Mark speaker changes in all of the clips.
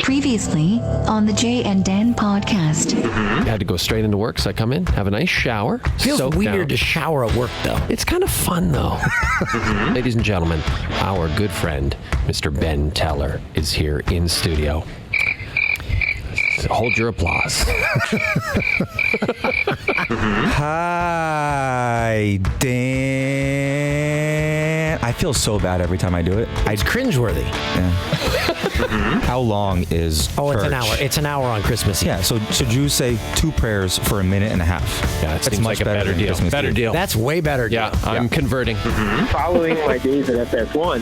Speaker 1: Previously on the Jay and Dan podcast.
Speaker 2: I had to go straight into work, so I come in, have a nice shower.
Speaker 3: Feels weird to shower at work, though.
Speaker 2: It's kind of fun, though. Ladies and gentlemen, our good friend, Mr. Ben Teller, is here in studio. So hold your applause.
Speaker 4: Hi, Dan. I feel so bad every time I do it.
Speaker 3: It's cringeworthy.
Speaker 4: Yeah. How long is
Speaker 3: Oh, it's
Speaker 4: church?
Speaker 3: an hour. It's an hour on Christmas Eve.
Speaker 4: Yeah, so Jews say 2 prayers for a minute and a half.
Speaker 2: Yeah, it
Speaker 4: That's
Speaker 2: seems
Speaker 4: much
Speaker 2: like a better
Speaker 4: than
Speaker 2: deal.
Speaker 4: Christmas
Speaker 2: Better
Speaker 4: Eve.
Speaker 2: deal.
Speaker 3: That's way better.
Speaker 2: Yeah, I'm converting.
Speaker 5: Following my days at FS1,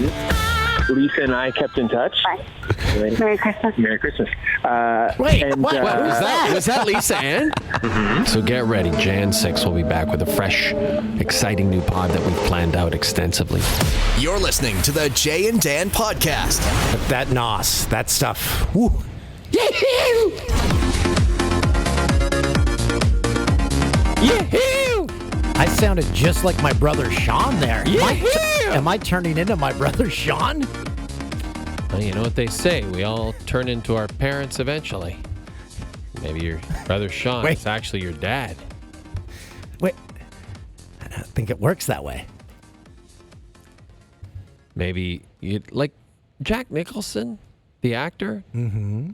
Speaker 5: Lisa and I kept in touch.
Speaker 6: Merry Christmas.
Speaker 5: Merry Christmas.
Speaker 3: Wait,
Speaker 5: and,
Speaker 3: what?
Speaker 2: What was that? Was that Lisa Ann? So get ready. Jan 6 will be back with a fresh, exciting new pod that we've planned out extensively.
Speaker 7: You're listening to the Jay and Dan podcast.
Speaker 3: That nos, that stuff. Woo.
Speaker 2: Yee-hoo!
Speaker 3: I sounded just like my brother Sean there.
Speaker 2: Yeah.
Speaker 3: Am I turning into my brother Sean?
Speaker 2: Well, you know what they say. We all turn into our parents eventually. Maybe your brother Sean
Speaker 3: Wait.
Speaker 2: is actually your dad.
Speaker 3: Wait, I don't think it works that way.
Speaker 2: Maybe you like Jack Nicholson, the actor. Mm-hmm.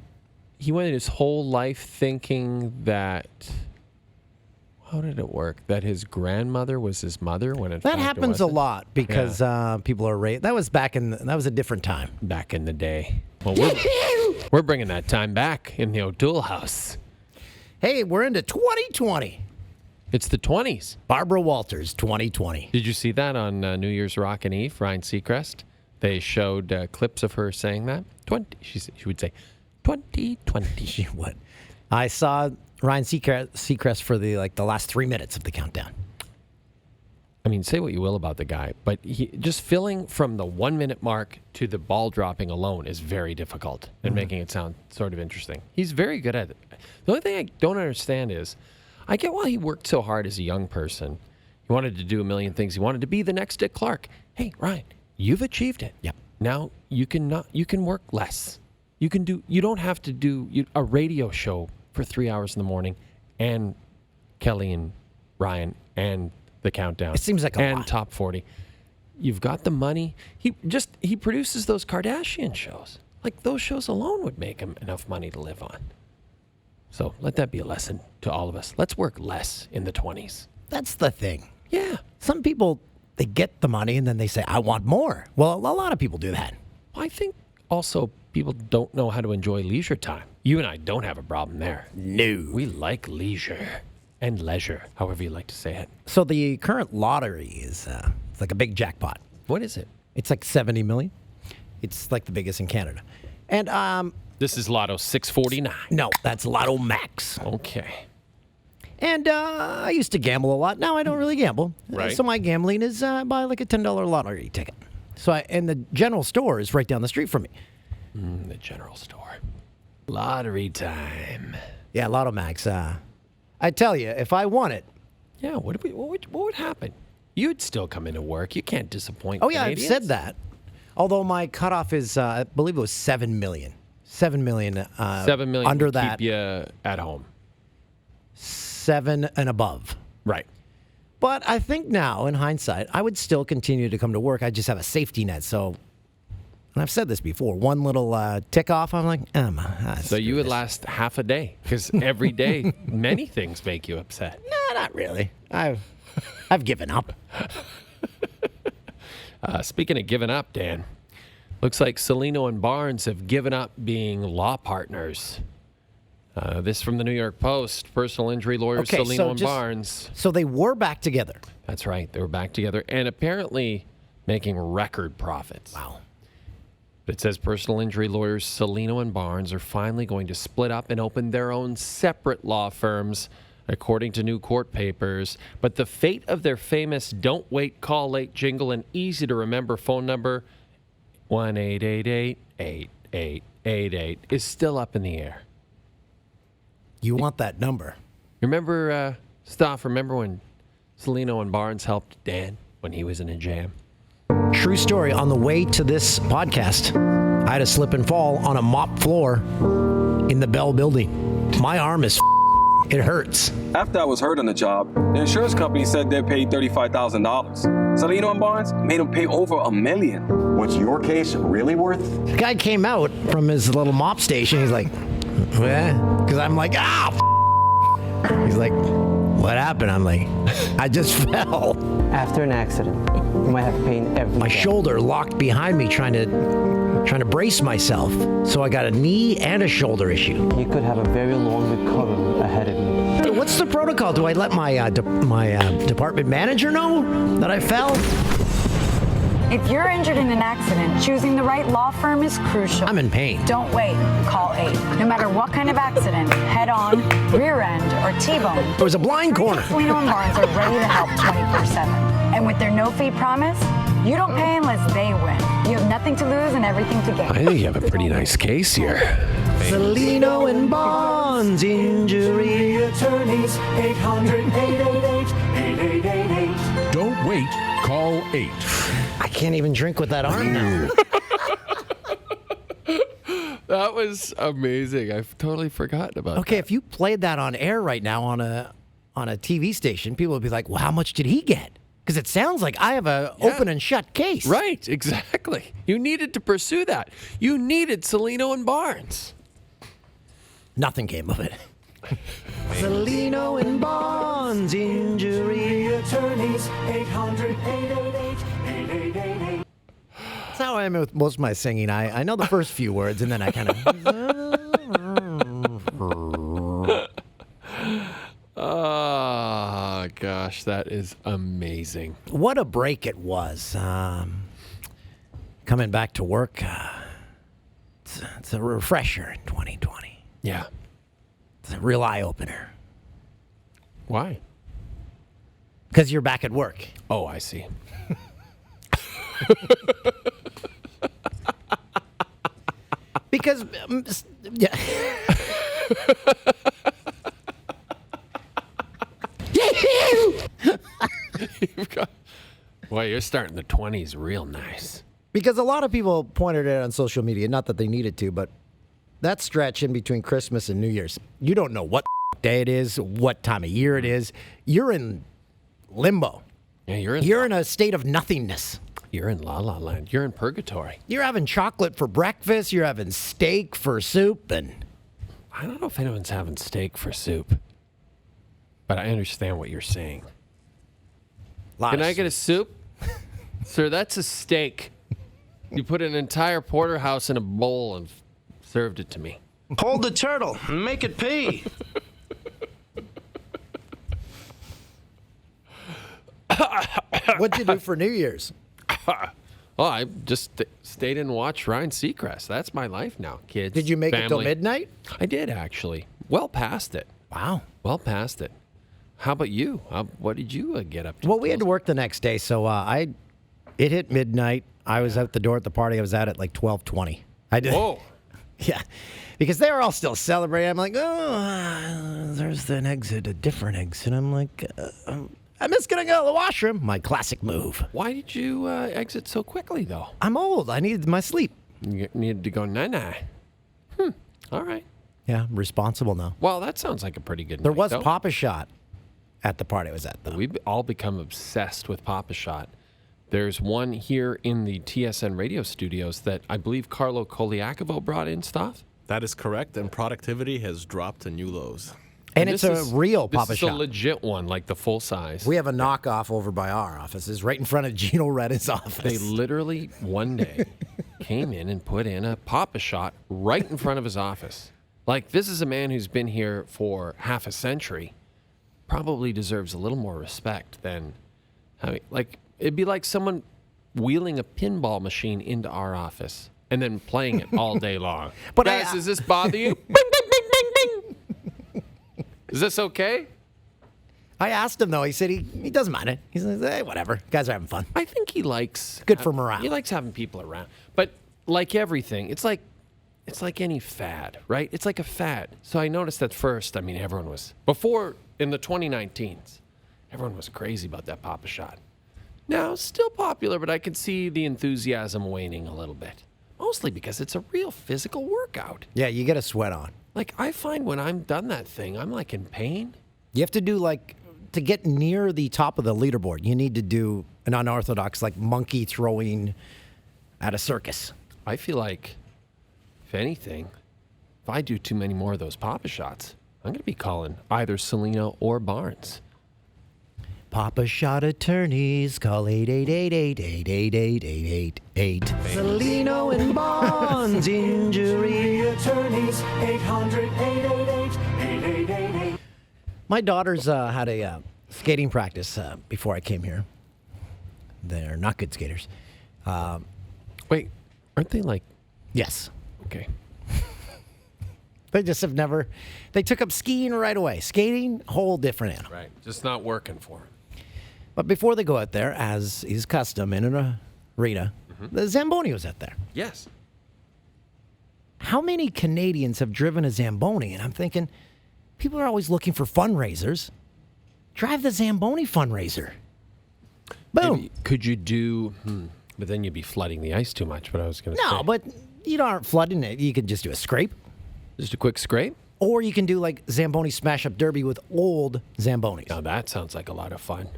Speaker 2: He went his whole life thinking that. How did it work? That his grandmother was his mother when in
Speaker 3: That
Speaker 2: fact it
Speaker 3: happens a
Speaker 2: wasn't?
Speaker 3: lot because people are that was that was a different time.
Speaker 2: Back in the day. Well, we're bringing that time back in the O'Toole house.
Speaker 3: Hey, we're into 2020.
Speaker 2: It's the 20s.
Speaker 3: Barbara Walters, 2020.
Speaker 2: Did you see that on New Year's Rockin' Eve, Ryan Seacrest? They showed clips of her saying that. 20. She would say, 2020.
Speaker 3: She would. I saw Ryan Seacrest for the last 3 minutes of the countdown.
Speaker 2: I mean, say what you will about the guy, but he just filling from the 1 minute mark to the ball dropping alone is very difficult and making it sound sort of interesting. He's very good at it. The only thing I don't understand is, I get why he worked so hard as a young person. He wanted to do a million things. He wanted to be the next Dick Clark. Hey, Ryan, you've achieved it.
Speaker 3: Yep.
Speaker 2: Now you can work less. You don't have to do a radio show for 3 hours in the morning and Kelly and Ryan and the countdown.
Speaker 3: It seems like a
Speaker 2: and
Speaker 3: lot.
Speaker 2: top 40. You've got the money. He produces those Kardashian shows. Like those shows alone would make him enough money to live on. So let that be a lesson to all of us. Let's work less in the 20s.
Speaker 3: That's the thing.
Speaker 2: Yeah.
Speaker 3: Some people, they get the money and then they say, I want more. Well, a lot of people do that.
Speaker 2: I think also people don't know how to enjoy leisure time. You and I don't have a problem there.
Speaker 3: No.
Speaker 2: We like leisure and leisure, however you like to say it.
Speaker 3: So the current lottery is it's like a big jackpot.
Speaker 2: What is it?
Speaker 3: It's like 70 million. It's like the biggest in Canada. And
Speaker 2: This is Lotto 649.
Speaker 3: no, that's Lotto Max.
Speaker 2: Okay.
Speaker 3: And I used to gamble a lot. Now I don't really gamble.
Speaker 2: Right.
Speaker 3: So my gambling is buy like a $10 lottery ticket. So and the general store is right down the street from me.
Speaker 2: The general store. Lottery time.
Speaker 3: Yeah, Lotto Max. I tell you, if I won it,
Speaker 2: Yeah, what would happen? You'd still come into work. You can't disappoint
Speaker 3: oh yeah, I've
Speaker 2: Canadians.
Speaker 3: said that. Although my cutoff is, I believe it was 7 million. 7 million.
Speaker 2: 7 million
Speaker 3: under
Speaker 2: would
Speaker 3: that.
Speaker 2: keep you at home.
Speaker 3: 7 and above.
Speaker 2: Right.
Speaker 3: But I think now, in hindsight, I would still continue to come to work. I just have a safety net. So, and I've said this before, one little tick off, I'm like,
Speaker 2: So you would last half a day because every day many things make you upset.
Speaker 3: No, not really. I've given up.
Speaker 2: Speaking of giving up, Dan, looks like Celino and Barnes have given up being law partners. This from the New York Post. Personal injury lawyers
Speaker 3: Okay,
Speaker 2: Celino
Speaker 3: so
Speaker 2: and
Speaker 3: just-
Speaker 2: Barnes.
Speaker 3: So they were back together.
Speaker 2: That's right. They were back together and apparently making record profits.
Speaker 3: Wow.
Speaker 2: It says personal injury lawyers Celino and Barnes are finally going to split up and open their own separate law firms, according to new court papers. But the fate of their famous don't wait, call late jingle and easy to remember phone number 1-888-8888 is still up in the air.
Speaker 3: You want that number.
Speaker 2: Remember, remember when Celino and Barnes helped Dan when he was in a jam?
Speaker 3: True story. On the way to this podcast, I had a slip and fall on a mop floor in the Bell building. My arm is it hurts.
Speaker 8: After I was hurt on the job, the insurance company said they paid $35,000. Celino and Barnes made them pay over $1 million.
Speaker 9: What's your case really worth?
Speaker 3: The guy came out from his little mop station. He's like, because I'm like, He's like, what happened? I'm like, I just fell.
Speaker 10: After an accident, you might have pain every
Speaker 3: My
Speaker 10: day.
Speaker 3: shoulder locked behind me trying to brace myself. So I got a knee and a shoulder issue.
Speaker 10: You could have a very long recovery ahead of you.
Speaker 3: What's the protocol? Do I let my department manager know that I fell?
Speaker 11: If you're injured in an accident, choosing the right law firm is crucial.
Speaker 3: I'm in pain.
Speaker 11: Don't wait. Call 8. No matter what kind of accident, head-on, rear end, or T-bone.
Speaker 3: There was a blind corner.
Speaker 11: Celino and Barnes are ready to help 24/7. And with their no-fee promise, you don't pay unless they win. You have nothing to lose and everything to gain.
Speaker 2: I think you have a pretty nice case here.
Speaker 3: Celino and Barnes, injury attorneys, 800-888-8888.
Speaker 12: Don't wait, call 8.
Speaker 3: I can't even drink with that arm now.
Speaker 2: That was amazing. I've totally forgotten about
Speaker 3: Okay,
Speaker 2: that.
Speaker 3: if you played that on air right now on a TV station, people would be like, well, how much did he get? Because it sounds like I have a open and shut case.
Speaker 2: Right, exactly. You needed to pursue that. You needed Celino and Barnes.
Speaker 3: Nothing came of it. Celino and Barnes, injury attorneys, 800-888-8888. That's how I am with most of my singing. I know the first few words, and then I kind of...
Speaker 2: Oh, gosh, that is amazing.
Speaker 3: What a break it was. Coming back to work, it's a refresher in 2020.
Speaker 2: Yeah.
Speaker 3: It's a real eye-opener.
Speaker 2: Why?
Speaker 3: Because you're back at work.
Speaker 2: Oh, I see.
Speaker 3: Because, yeah.
Speaker 2: Boy, you're starting the 20s real nice.
Speaker 3: Because a lot of people pointed it out on social media, not that they needed to, but that stretch in between Christmas and New Year's, you don't know what day it is, what time of year it is. You're in limbo.
Speaker 2: Yeah, you're
Speaker 3: in a state of nothingness.
Speaker 2: You're in La La Land. You're in purgatory.
Speaker 3: You're having chocolate for breakfast. You're having steak for soup, and
Speaker 2: I don't know if anyone's having steak for soup, but I understand what you're saying. Can I get a soup? Sir, that's a steak. You put an entire porterhouse in a bowl and served it to me.
Speaker 13: Hold the turtle and make it pee.
Speaker 3: What'd you do for New Year's?
Speaker 2: Oh, I just stayed and watched Ryan Seacrest. That's my life now, kids.
Speaker 3: Did you make it till midnight?
Speaker 2: I did, actually. Well past it.
Speaker 3: Wow.
Speaker 2: Well past it. How about you? What did you get up to?
Speaker 3: Well, we had to work the next day, so it hit midnight. I was out the door at the party. I was at it like 12:20. I did.
Speaker 2: Whoa.
Speaker 3: Yeah, because they were all still celebrating. I'm like, oh, there's an exit, a different exit. I'm like, I'm just gonna go to the washroom. My classic move.
Speaker 2: Why did you exit so quickly, though?
Speaker 3: I'm old. I needed my sleep.
Speaker 2: You needed to go night-night. All right.
Speaker 3: Yeah, I'm responsible now.
Speaker 2: Well, that sounds like a pretty good
Speaker 3: There
Speaker 2: night,
Speaker 3: was
Speaker 2: though.
Speaker 3: Papa Shot at the party I was at, though.
Speaker 2: We've all become obsessed with Papa Shot. There's one here in the TSN radio studios that I believe Carlo Coliacovo brought in stuff.
Speaker 14: That is correct, and productivity has dropped to new lows.
Speaker 3: And it's a real Papa
Speaker 2: This is
Speaker 3: Shot.
Speaker 2: a legit one, like the full size.
Speaker 3: We have a knockoff over by our offices, right in front of Gino Reddin's office.
Speaker 2: They literally one day came in and put in a Papa Shot right in front of his office. Like, this is a man who's been here for half a century. Probably deserves a little more respect than, it'd be like someone wheeling a pinball machine into our office and then playing it all day long.
Speaker 3: But
Speaker 2: Guys, does this bother you? Bing, bing, bing, bing, bing. Is this okay?
Speaker 3: I asked him, though. He said he doesn't mind it. He says, hey, whatever. Guys are having fun.
Speaker 2: I think he likes...
Speaker 3: Good for morale.
Speaker 2: He likes having people around. But like everything, it's like any fad, right? It's like a fad. So I noticed at first, everyone was... Before, in the 2019s, everyone was crazy about that Papa Shot. Now, still popular, but I can see the enthusiasm waning a little bit. Mostly because it's a real physical workout.
Speaker 3: Yeah, you get a sweat on.
Speaker 2: Like, I find when I'm done that thing, I'm like in pain.
Speaker 3: You have to do to get near the top of the leaderboard, you need to do an unorthodox, monkey throwing at a circus.
Speaker 2: I feel like, if anything, if I do too many more of those Papa shots, I'm going to be calling either Celino or Barnes.
Speaker 3: Papa shot attorneys, call 888-888-8888. Celino and Barnes, injury attorneys, 800-888-8888. My daughters had a skating practice before I came here. They're not good skaters.
Speaker 2: Wait, aren't they
Speaker 3: Yes.
Speaker 2: Okay.
Speaker 3: They just have never, they took up skiing right away. Skating, whole different animal.
Speaker 2: Right, just not working for them.
Speaker 3: But before they go out there, as is custom in an arena, the Zamboni was out there.
Speaker 2: Yes.
Speaker 3: How many Canadians have driven a Zamboni? And I'm thinking, people are always looking for fundraisers. Drive the Zamboni fundraiser. Boom.
Speaker 2: Maybe, could you do, but then you'd be flooding the ice too much, but I was going to say.
Speaker 3: No, but you aren't flooding it. You can just do a scrape.
Speaker 2: Just a quick scrape?
Speaker 3: Or you can do Zamboni Smash Up Derby with old Zambonis.
Speaker 2: Now that sounds like a lot of fun.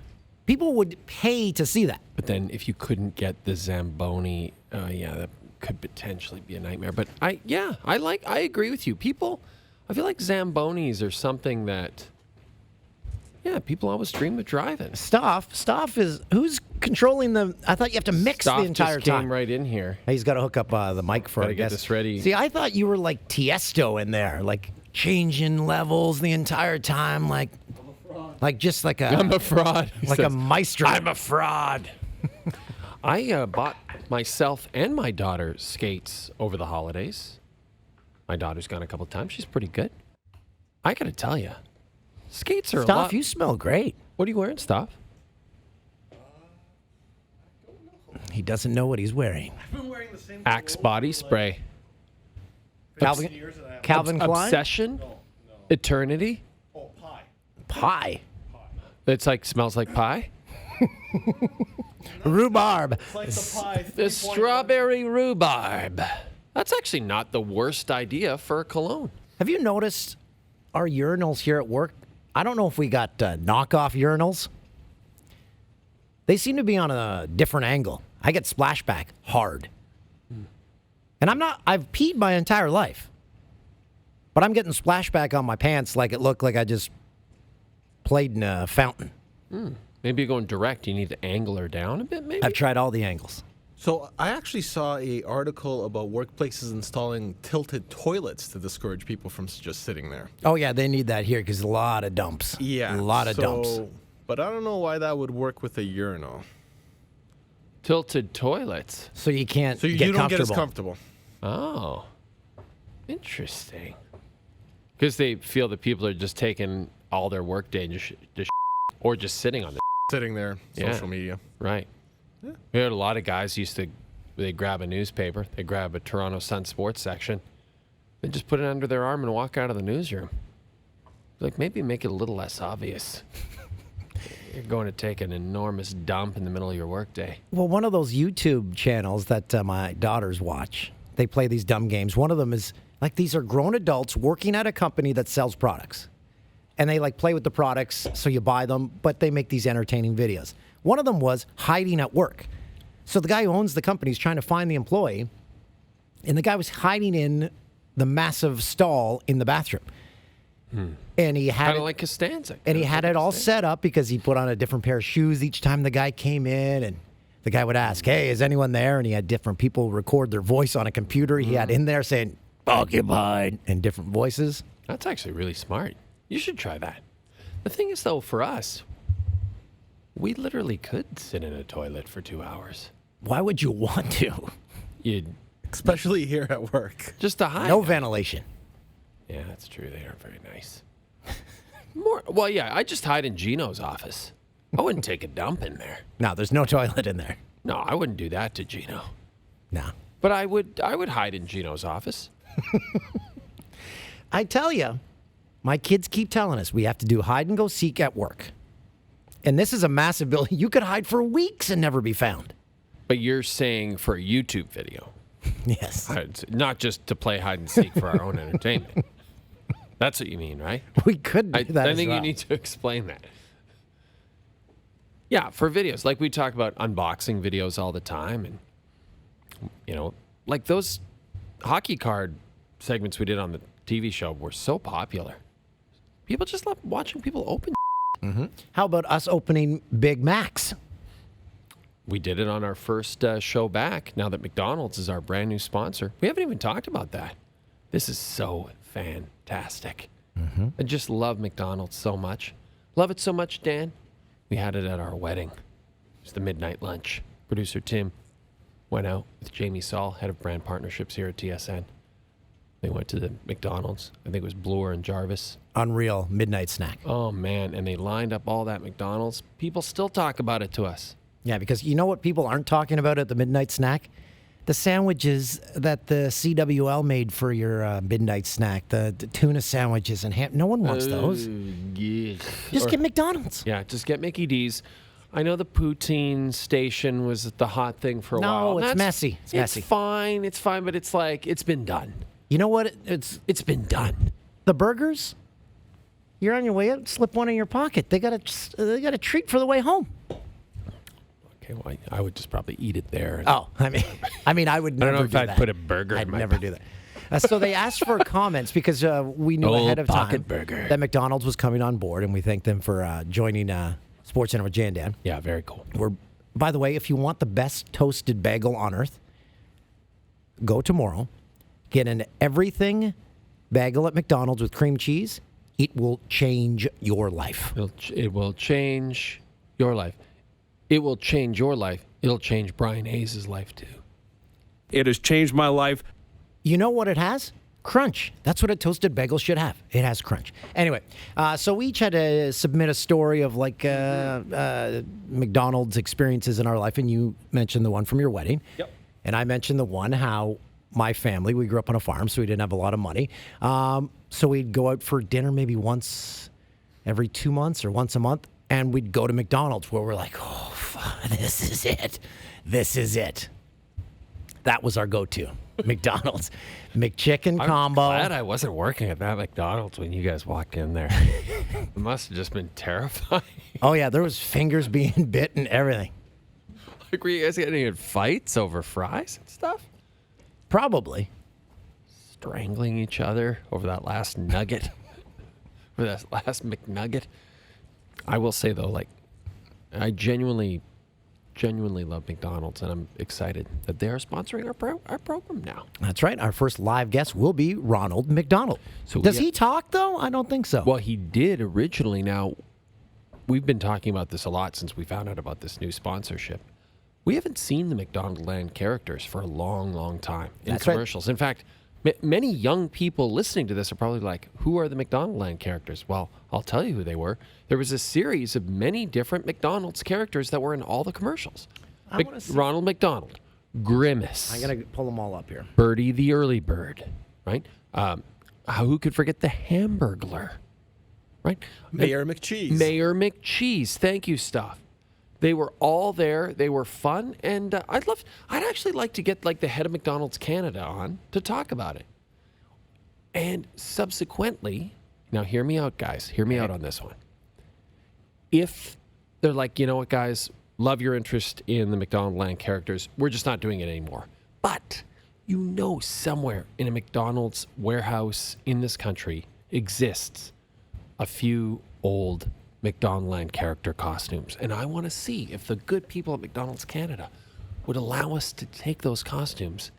Speaker 3: People would pay to see that.
Speaker 2: But then if you couldn't get the Zamboni, that could potentially be a nightmare. But I agree with you. People, I feel like Zambonis are something that, people always dream of driving.
Speaker 3: Stoff is, who's controlling I thought you have to mix
Speaker 2: Stoff
Speaker 3: the entire
Speaker 2: just
Speaker 3: time.
Speaker 2: came right in here.
Speaker 3: He's got to hook up the mic for
Speaker 2: Gotta
Speaker 3: I
Speaker 2: get
Speaker 3: guess.
Speaker 2: this ready.
Speaker 3: See, I thought you were like Tiesto in there, changing levels the entire time, just like a...
Speaker 2: I'm a fraud.
Speaker 3: Like a maestro.
Speaker 2: I'm a fraud. I bought myself and my daughter skates over the holidays. My daughter's gone a couple times. She's pretty good. I got to tell you, skates are a lot...
Speaker 3: Stoff, you smell great.
Speaker 2: What are you wearing, Stoff?
Speaker 3: He doesn't know what he's wearing.
Speaker 14: I've been wearing the same
Speaker 2: Axe body spray.
Speaker 3: Calvin Klein?
Speaker 2: Obsession?
Speaker 14: No.
Speaker 2: Eternity?
Speaker 14: Oh, pie.
Speaker 3: Pie.
Speaker 2: It's smells like pie?
Speaker 3: Rhubarb.
Speaker 14: It's like the pie.
Speaker 2: The strawberry rhubarb. That's actually not the worst idea for a cologne.
Speaker 3: Have you noticed our urinals here at work? I don't know if we got knockoff urinals. They seem to be on a different angle. I get splashback hard. And I've peed my entire life. But I'm getting splashback on my pants like it looked like I just played in a fountain.
Speaker 2: Maybe you're going direct. You need to angle her down a bit, maybe?
Speaker 3: I've tried all the angles.
Speaker 14: So I actually saw an article about workplaces installing tilted toilets to discourage people from just sitting there.
Speaker 3: Oh, yeah, they need that here because a lot of dumps.
Speaker 14: Yeah.
Speaker 3: A lot of dumps.
Speaker 14: But I don't know why that would work with a urinal.
Speaker 2: Tilted toilets.
Speaker 3: So you can't
Speaker 14: So you
Speaker 3: get
Speaker 14: don't get as
Speaker 3: comfortable.
Speaker 2: Oh. Interesting. Because they feel that people are just taking all their workday and just or just sitting on the
Speaker 14: Sitting there, social media.
Speaker 2: Right. Yeah. We had a lot of guys they grab a newspaper, they grab a Toronto Sun sports section, they just put it under their arm and walk out of the newsroom. Maybe make it a little less obvious. You're going to take an enormous dump in the middle of your workday.
Speaker 3: Well, one of those YouTube channels that my daughters watch, they play these dumb games. One of them is these are grown adults working at a company that sells products. And they play with the products, so you buy them, but they make these entertaining videos. One of them was hiding at work. So the guy who owns the company is trying to find the employee, and the guy was hiding in the massive stall in the bathroom. And he had
Speaker 2: kind of like Costanza.
Speaker 3: And he had it all set up because he put on a different pair of shoes each time the guy came in, and the guy would ask, "Hey, is anyone there?" And he had different people record their voice on a computer. He had in there saying "occupied" in different voices.
Speaker 2: That's actually really smart. You should try that. The thing is, though, for us, we literally could sit in a toilet for 2 hours.
Speaker 3: Why would you want to?
Speaker 14: Especially here at work.
Speaker 2: Just to hide.
Speaker 3: No ventilation.
Speaker 2: Yeah, that's true. They aren't very nice. I just hide in Gino's office. I wouldn't take a dump in there.
Speaker 3: No, there's no toilet in there.
Speaker 2: No, I wouldn't do that to Gino.
Speaker 3: No.
Speaker 2: But I would hide in Gino's office.
Speaker 3: I tell you, my kids keep telling us we have to do hide and go seek at work. And this is a massive building. You could hide for weeks and never be found.
Speaker 2: But you're saying for a YouTube video.
Speaker 3: Yes.
Speaker 2: Not just to play hide and seek for our own entertainment. That's what you mean, right?
Speaker 3: We could do that
Speaker 2: I
Speaker 3: as
Speaker 2: think
Speaker 3: well.
Speaker 2: you need to explain that. Yeah, for videos. Like we talk about unboxing videos all the time. And, like those hockey card segments we did on the TV show were so popular. People just love watching people open.
Speaker 3: Mm-hmm. How about us opening Big Macs?
Speaker 2: We did it on our first show back, now that McDonald's is our brand new sponsor. We haven't even talked about that. This is so fantastic.
Speaker 3: Mm-hmm.
Speaker 2: I just love McDonald's so much. Love it so much, Dan. We had it at our wedding. It was the midnight lunch. Producer Tim went out with Jamie Saul, head of brand partnerships here at TSN. They went to the McDonald's. I think it was Bloor and Jarvis.
Speaker 3: Unreal midnight snack.
Speaker 2: Oh, man. And they lined up all that McDonald's. People still talk about it to us.
Speaker 3: Yeah, because you know what people aren't talking about at the midnight snack? The sandwiches that the CWL made for your midnight snack, the tuna sandwiches and ham. No one wants those.
Speaker 2: Yeah.
Speaker 3: Just get McDonald's.
Speaker 2: Yeah, just get Mickey D's. I know the poutine station was the hot thing for a while.
Speaker 3: No, it's messy. It's messy.
Speaker 2: It's fine, but it's like, it's been done.
Speaker 3: You know what? It's
Speaker 2: been done.
Speaker 3: The burgers, you're on your way out, slip one in your pocket. They got a treat for the way home.
Speaker 2: Okay, well, I would just probably eat it there.
Speaker 3: Oh, I mean, I would never
Speaker 2: I don't know if
Speaker 3: do
Speaker 2: I'd
Speaker 3: that.
Speaker 2: put a burger in
Speaker 3: I'd
Speaker 2: my
Speaker 3: never do that. So they asked for comments because we knew ahead of time
Speaker 2: burger.
Speaker 3: that McDonald's was coming on board, and we thank them for joining SportsCenter with Jay and Dan.
Speaker 2: Yeah, very cool.
Speaker 3: By the way, if you want the best toasted bagel on earth, go tomorrow, get an everything bagel at McDonald's with cream cheese. It will change your life.
Speaker 2: It will change your life. It will change your life. It'll change Brian Hayes' life, too.
Speaker 12: It has changed my life.
Speaker 3: You know what it has? Crunch. That's what a toasted bagel should have. It has crunch. Anyway, so we each had to submit a story of like McDonald's experiences in our life, and you mentioned the one from your wedding.
Speaker 2: Yep.
Speaker 3: And I mentioned the one how my family, we grew up on a farm, so we didn't have a lot of money. So we'd go out for dinner maybe once every 2 months or once a month, and we'd go to McDonald's where we're like, oh, this is it. This is it. That was our go-to. McDonald's. McChicken combo.
Speaker 2: I'm glad I wasn't working at that McDonald's when you guys walked in there. It must have just been terrifying.
Speaker 3: Oh, yeah, there was fingers being bit and everything.
Speaker 2: Like, were you guys getting in fights over fries and stuff?
Speaker 3: Probably.
Speaker 2: Strangling each other over that last nugget. Over that last McNugget. I will say, though, like, I genuinely love McDonald's, and I'm excited that they are sponsoring our program now.
Speaker 3: That's right. Our first live guest will be Ronald McDonald.
Speaker 2: So
Speaker 3: does he talk, though? I don't think so.
Speaker 2: Well, he did originally. Now, we've been talking about this a lot since we found out about this new sponsorship. We haven't seen the McDonald Land characters for a long, long time in
Speaker 3: That's right.
Speaker 2: commercials. In fact, many young people listening to this are probably like, who are the McDonald Land characters? Well, I'll tell you who they were. There was a series of many different McDonald's characters that were in all the commercials. Ronald McDonald, Grimace.
Speaker 3: I'm going to pull them all up here.
Speaker 2: Birdie the Early Bird, right? Who could forget the Hamburglar, right?
Speaker 14: Mayor McCheese.
Speaker 2: Mayor McCheese. Thank you, Stuff. They were all there. They were fun, and I'd actually like to get like the head of McDonald's Canada on to talk about it. And subsequently, now hear me out, guys. Hear me out on this one. If they're like, you know what, guys, love your interest in the McDonald Land characters, we're just not doing it anymore. But you know, somewhere in a McDonald's warehouse in this country exists a few old McDonald Land character costumes. And I want to see if the good people at McDonald's Canada would allow us to take those costumes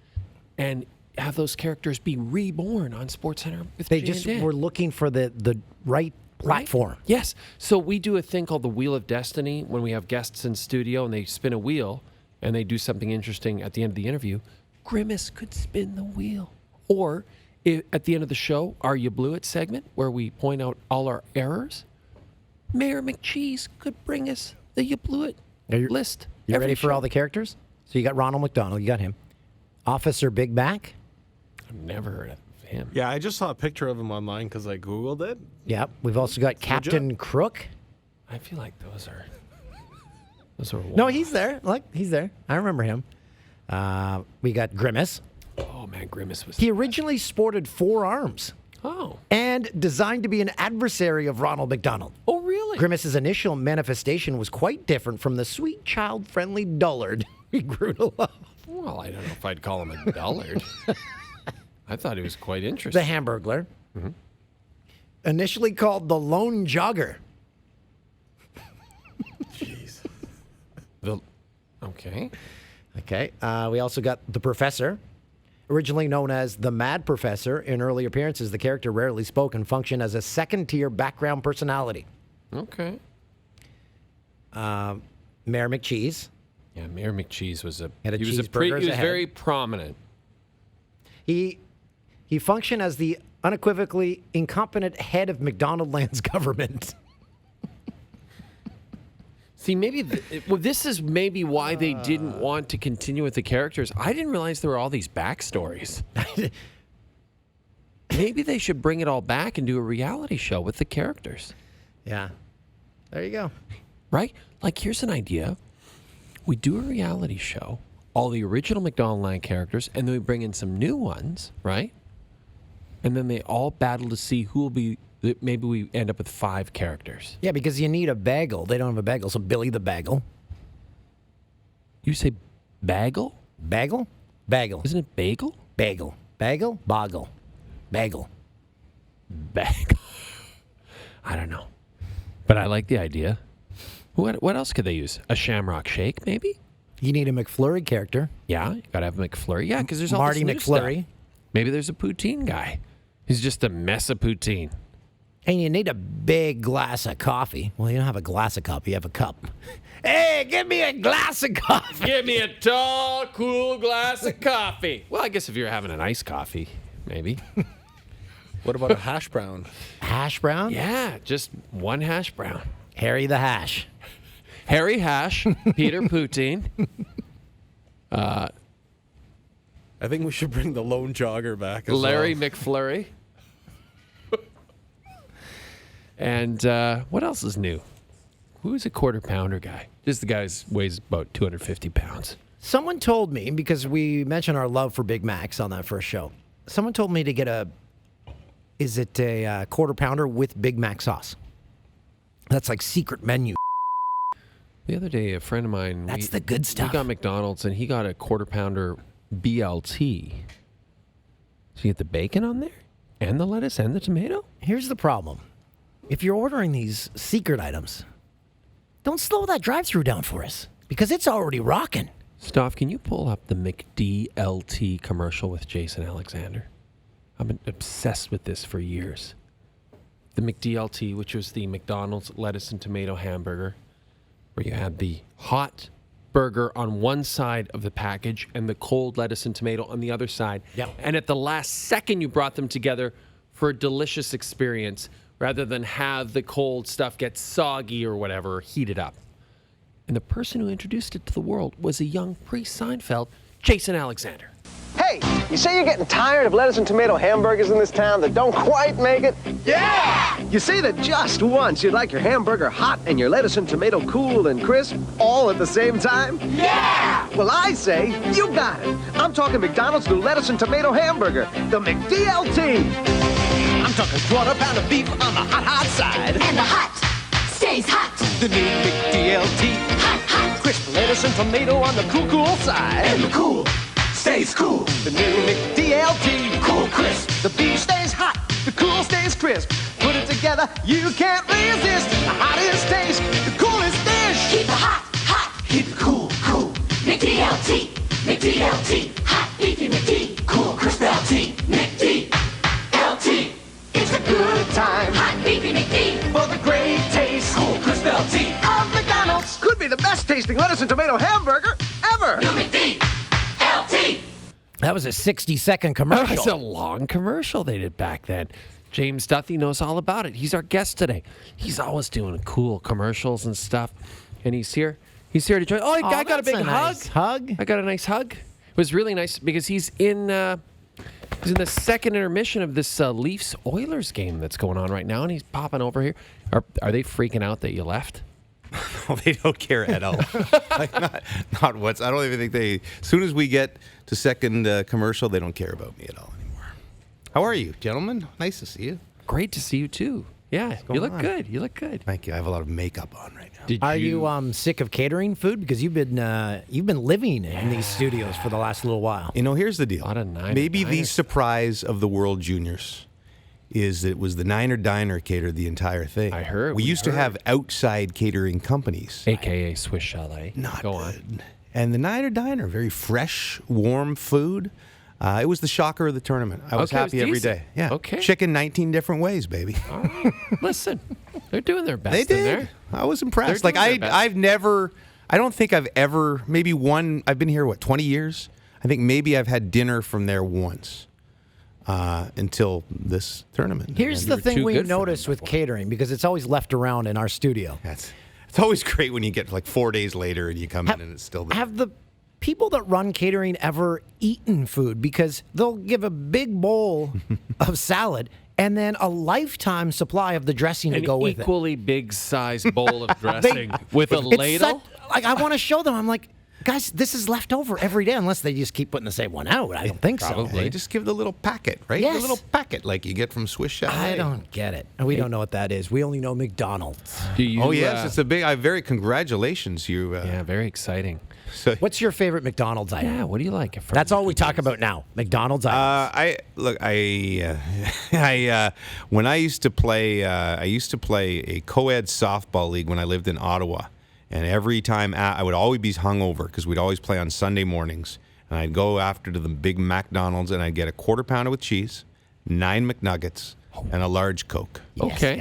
Speaker 2: and have those characters be reborn on SportsCenter with
Speaker 3: They
Speaker 2: Jay
Speaker 3: just
Speaker 2: and Dan.
Speaker 3: were looking for the right platform.
Speaker 2: Right? Yes. So we do a thing called the Wheel of Destiny when we have guests in studio and they spin a wheel and they do something interesting at the end of the interview. Grimace could spin the wheel. Or at the end of the show, Are You Blew It segment, where we point out all our errors. Mayor McCheese could bring us the You Blew It list.
Speaker 3: You ready for all the characters? So you got Ronald McDonald. You got him. Officer Big Mac.
Speaker 2: I've never heard of him.
Speaker 14: Yeah, I just saw a picture of him online because I Googled it.
Speaker 3: Yeah. We've also got Captain Crook.
Speaker 2: I feel like those are
Speaker 3: No, he's there. Look, he's there. I remember him. We got Grimace.
Speaker 2: Oh, man, Grimace was...
Speaker 3: He originally sported 4 arms.
Speaker 2: Oh.
Speaker 3: And designed to be an adversary of Ronald McDonald.
Speaker 2: Oh, really?
Speaker 3: Grimace's initial manifestation was quite different from the sweet, child-friendly dullard he grew to love.
Speaker 2: Well, I don't know if I'd call him a dullard. I thought he was quite interesting.
Speaker 3: The Hamburglar. Mm-hmm. Initially called the Lone Jogger.
Speaker 2: Jeez. Okay.
Speaker 3: Okay. We also got the Professor. Originally known as the Mad Professor, in early appearances, the character rarely spoke and functioned as a second-tier background personality.
Speaker 2: Okay.
Speaker 3: Mayor McCheese.
Speaker 2: Yeah, Mayor McCheese was a...
Speaker 3: Had a
Speaker 2: he was
Speaker 3: cheeseburger as a head.
Speaker 2: very prominent.
Speaker 3: He functioned as the unequivocally incompetent head of McDonaldland's government.
Speaker 2: See, maybe this is maybe why they didn't want to continue with the characters. I didn't realize there were all these backstories. Maybe they should bring it all back and do a reality show with the characters.
Speaker 3: Yeah. There you go.
Speaker 2: Right? Like, here's an idea. We do a reality show, all the original McDonaldland characters, and then we bring in some new ones, right? And then they all battle to see who will be... Maybe we end up with 5 characters.
Speaker 3: Yeah, because you need a bagel. They don't have a bagel, so Billy the Bagel.
Speaker 2: You say bagel?
Speaker 3: Bagel? Bagel.
Speaker 2: Isn't it bagel?
Speaker 3: Bagel. Bagel? Boggle. Bagel.
Speaker 2: Bagel. I don't know. But I like the idea. What else could they use? A Shamrock Shake, maybe?
Speaker 3: You need a McFlurry character.
Speaker 2: Yeah, you got to have a McFlurry. Yeah, because there's all
Speaker 3: Marty
Speaker 2: this new
Speaker 3: McFlurry.
Speaker 2: stuff. Maybe there's a poutine guy. He's just a mess of poutine.
Speaker 3: And you need a big glass of coffee. Well, you don't have a glass of coffee, you have a cup. Hey, give me a glass of coffee.
Speaker 2: Give me a tall, cool glass of coffee. Well, I guess if you're having an iced coffee, maybe.
Speaker 14: What about a hash brown?
Speaker 3: Hash brown?
Speaker 2: Yeah, just one hash brown.
Speaker 3: Harry the Hash.
Speaker 2: Harry Hash, Peter Poutine.
Speaker 14: I think we should bring the Lone Jogger back as
Speaker 2: Larry
Speaker 14: well.
Speaker 2: McFlurry. And what else is new? Who's a quarter pounder guy? Just the guy who weighs about 250 pounds.
Speaker 3: Someone told me, because we mentioned our love for Big Macs on that first show, someone told me to get a quarter pounder with Big Mac sauce? That's like secret menu.
Speaker 2: The other day, a friend of mine...
Speaker 3: That's the good stuff.
Speaker 2: We got McDonald's, and he got a quarter pounder BLT. So you get the bacon on there? And the lettuce and the tomato?
Speaker 3: Here's the problem. If you're ordering these secret items, don't slow that drive-thru down for us, because it's already rocking.
Speaker 2: Stoff, can you pull up the McDLT commercial with Jason Alexander? I've been obsessed with this for years. The McDLT, which was the McDonald's lettuce and tomato hamburger, where you had the hot burger on one side of the package and the cold lettuce and tomato on the other side.
Speaker 3: Yep.
Speaker 2: And at the last second, you brought them together for a delicious experience rather than have the cold stuff get soggy or whatever, heated up. And the person who introduced it to the world was a young pre-Seinfeld, Jason Alexander.
Speaker 9: Hey, you say you're getting tired of lettuce and tomato hamburgers in this town that don't quite make it? Yeah! You say that just once you'd like your hamburger hot and your lettuce and tomato cool and crisp all at the same time? Yeah! Well, I say you got it. I'm talking McDonald's new lettuce and tomato hamburger, the McDLT. I'm talking quarter pound of beef on the hot side.
Speaker 15: And the hot stays hot.
Speaker 9: The new McDLT.
Speaker 15: Hot, hot.
Speaker 9: Crisp lettuce and tomato on the cool side.
Speaker 15: And the cool stays cool.
Speaker 9: The new McDLT.
Speaker 15: Cool crisp.
Speaker 9: The beef stays hot. The cool stays crisp. Put it together, you can't resist. The hottest taste. The coolest dish.
Speaker 15: Keep the hot, hot. Keep it cool, cool. McDLT. McDLT. Hot beefy McD. Cool crisp LT. McDLT.
Speaker 9: It's a good time.
Speaker 15: Hot beefy McD.
Speaker 9: For the great taste.
Speaker 15: Cool crisp LT.
Speaker 9: Of McDonald's. Could be the best tasting lettuce and tomato hamburger ever.
Speaker 15: New McD. LT.
Speaker 3: That was a 60-second commercial.
Speaker 2: That was a long commercial they did back then. James Duthie knows all about it. He's our guest today. He's always doing cool commercials and stuff. And he's here. He's here to join. Oh, I got a big
Speaker 3: nice hug.
Speaker 2: I got a nice hug. It was really nice because he's in the second intermission of this Leafs-Oilers game that's going on right now, and he's popping over here. Are they freaking out that you left?
Speaker 16: No, they don't care at all. Like not once. I don't even think they. As soon as we get to second commercial, they don't care about me at all anymore. How are you, gentlemen? Nice to see you.
Speaker 2: Great to see you too. Yeah, you look good. You look good.
Speaker 16: Thank you. I have a lot of makeup on right now.
Speaker 3: Are you sick of catering food? Because you've been living in these studios for the last little while.
Speaker 16: You know, here's the deal.
Speaker 2: A lot of
Speaker 16: Maybe the surprise of the World Juniors is that it was the Niner Diner catered the entire thing.
Speaker 2: I heard.
Speaker 16: We used to have outside catering companies.
Speaker 2: AKA Swiss Chalet.
Speaker 16: Not
Speaker 2: Go
Speaker 16: good.
Speaker 2: on.
Speaker 16: And the Niner Diner, very fresh, warm food. It was the shocker of the tournament. I was
Speaker 2: Okay, it was
Speaker 16: happy every
Speaker 2: decent.
Speaker 16: day. Yeah.
Speaker 2: Okay.
Speaker 16: Chicken 19 different ways, baby.
Speaker 2: All right. Listen, they're doing their best
Speaker 16: They
Speaker 2: in
Speaker 16: did.
Speaker 2: there.
Speaker 16: I was impressed.
Speaker 2: They're
Speaker 16: Like
Speaker 2: doing their best.
Speaker 16: I've never. I don't think I've ever. Maybe one. I've been here 20 years. I think maybe I've had dinner from there once. Until this tournament.
Speaker 3: Here's the thing we notice with catering, because it's always left around in our studio.
Speaker 16: It's always great when you get like 4 days later and you come in and it's still there.
Speaker 3: Have the people that run catering ever eaten food? Because they'll give a big bowl of salad and then a lifetime supply of the dressing to
Speaker 2: An
Speaker 3: go with it.
Speaker 2: equally big sized bowl of dressing with a
Speaker 3: It's
Speaker 2: ladle.
Speaker 3: like I want to show them. I'm like, guys, this is left over every day, unless they just keep putting the same one out. I don't think so.
Speaker 16: They just give the little packet, right?
Speaker 3: Yes.
Speaker 16: The little packet like you get from Swiss Chalet.
Speaker 3: I don't get it. We don't know what that is. We only know McDonald's.
Speaker 2: Do you,
Speaker 16: Oh yes, it's a big. Very congratulations, you.
Speaker 2: Yeah, very exciting.
Speaker 16: So,
Speaker 3: What's your favorite McDonald's item?
Speaker 2: Yeah, what do you like?
Speaker 3: That's all we talk about now. McDonald's items.
Speaker 16: When I used to play, a co-ed softball league when I lived in Ottawa, and every time I would always be hungover because we'd always play on Sunday mornings, and I'd go after to the big McDonald's and I'd get a quarter pounder with cheese, 9 McNuggets, and a large Coke.
Speaker 2: Okay.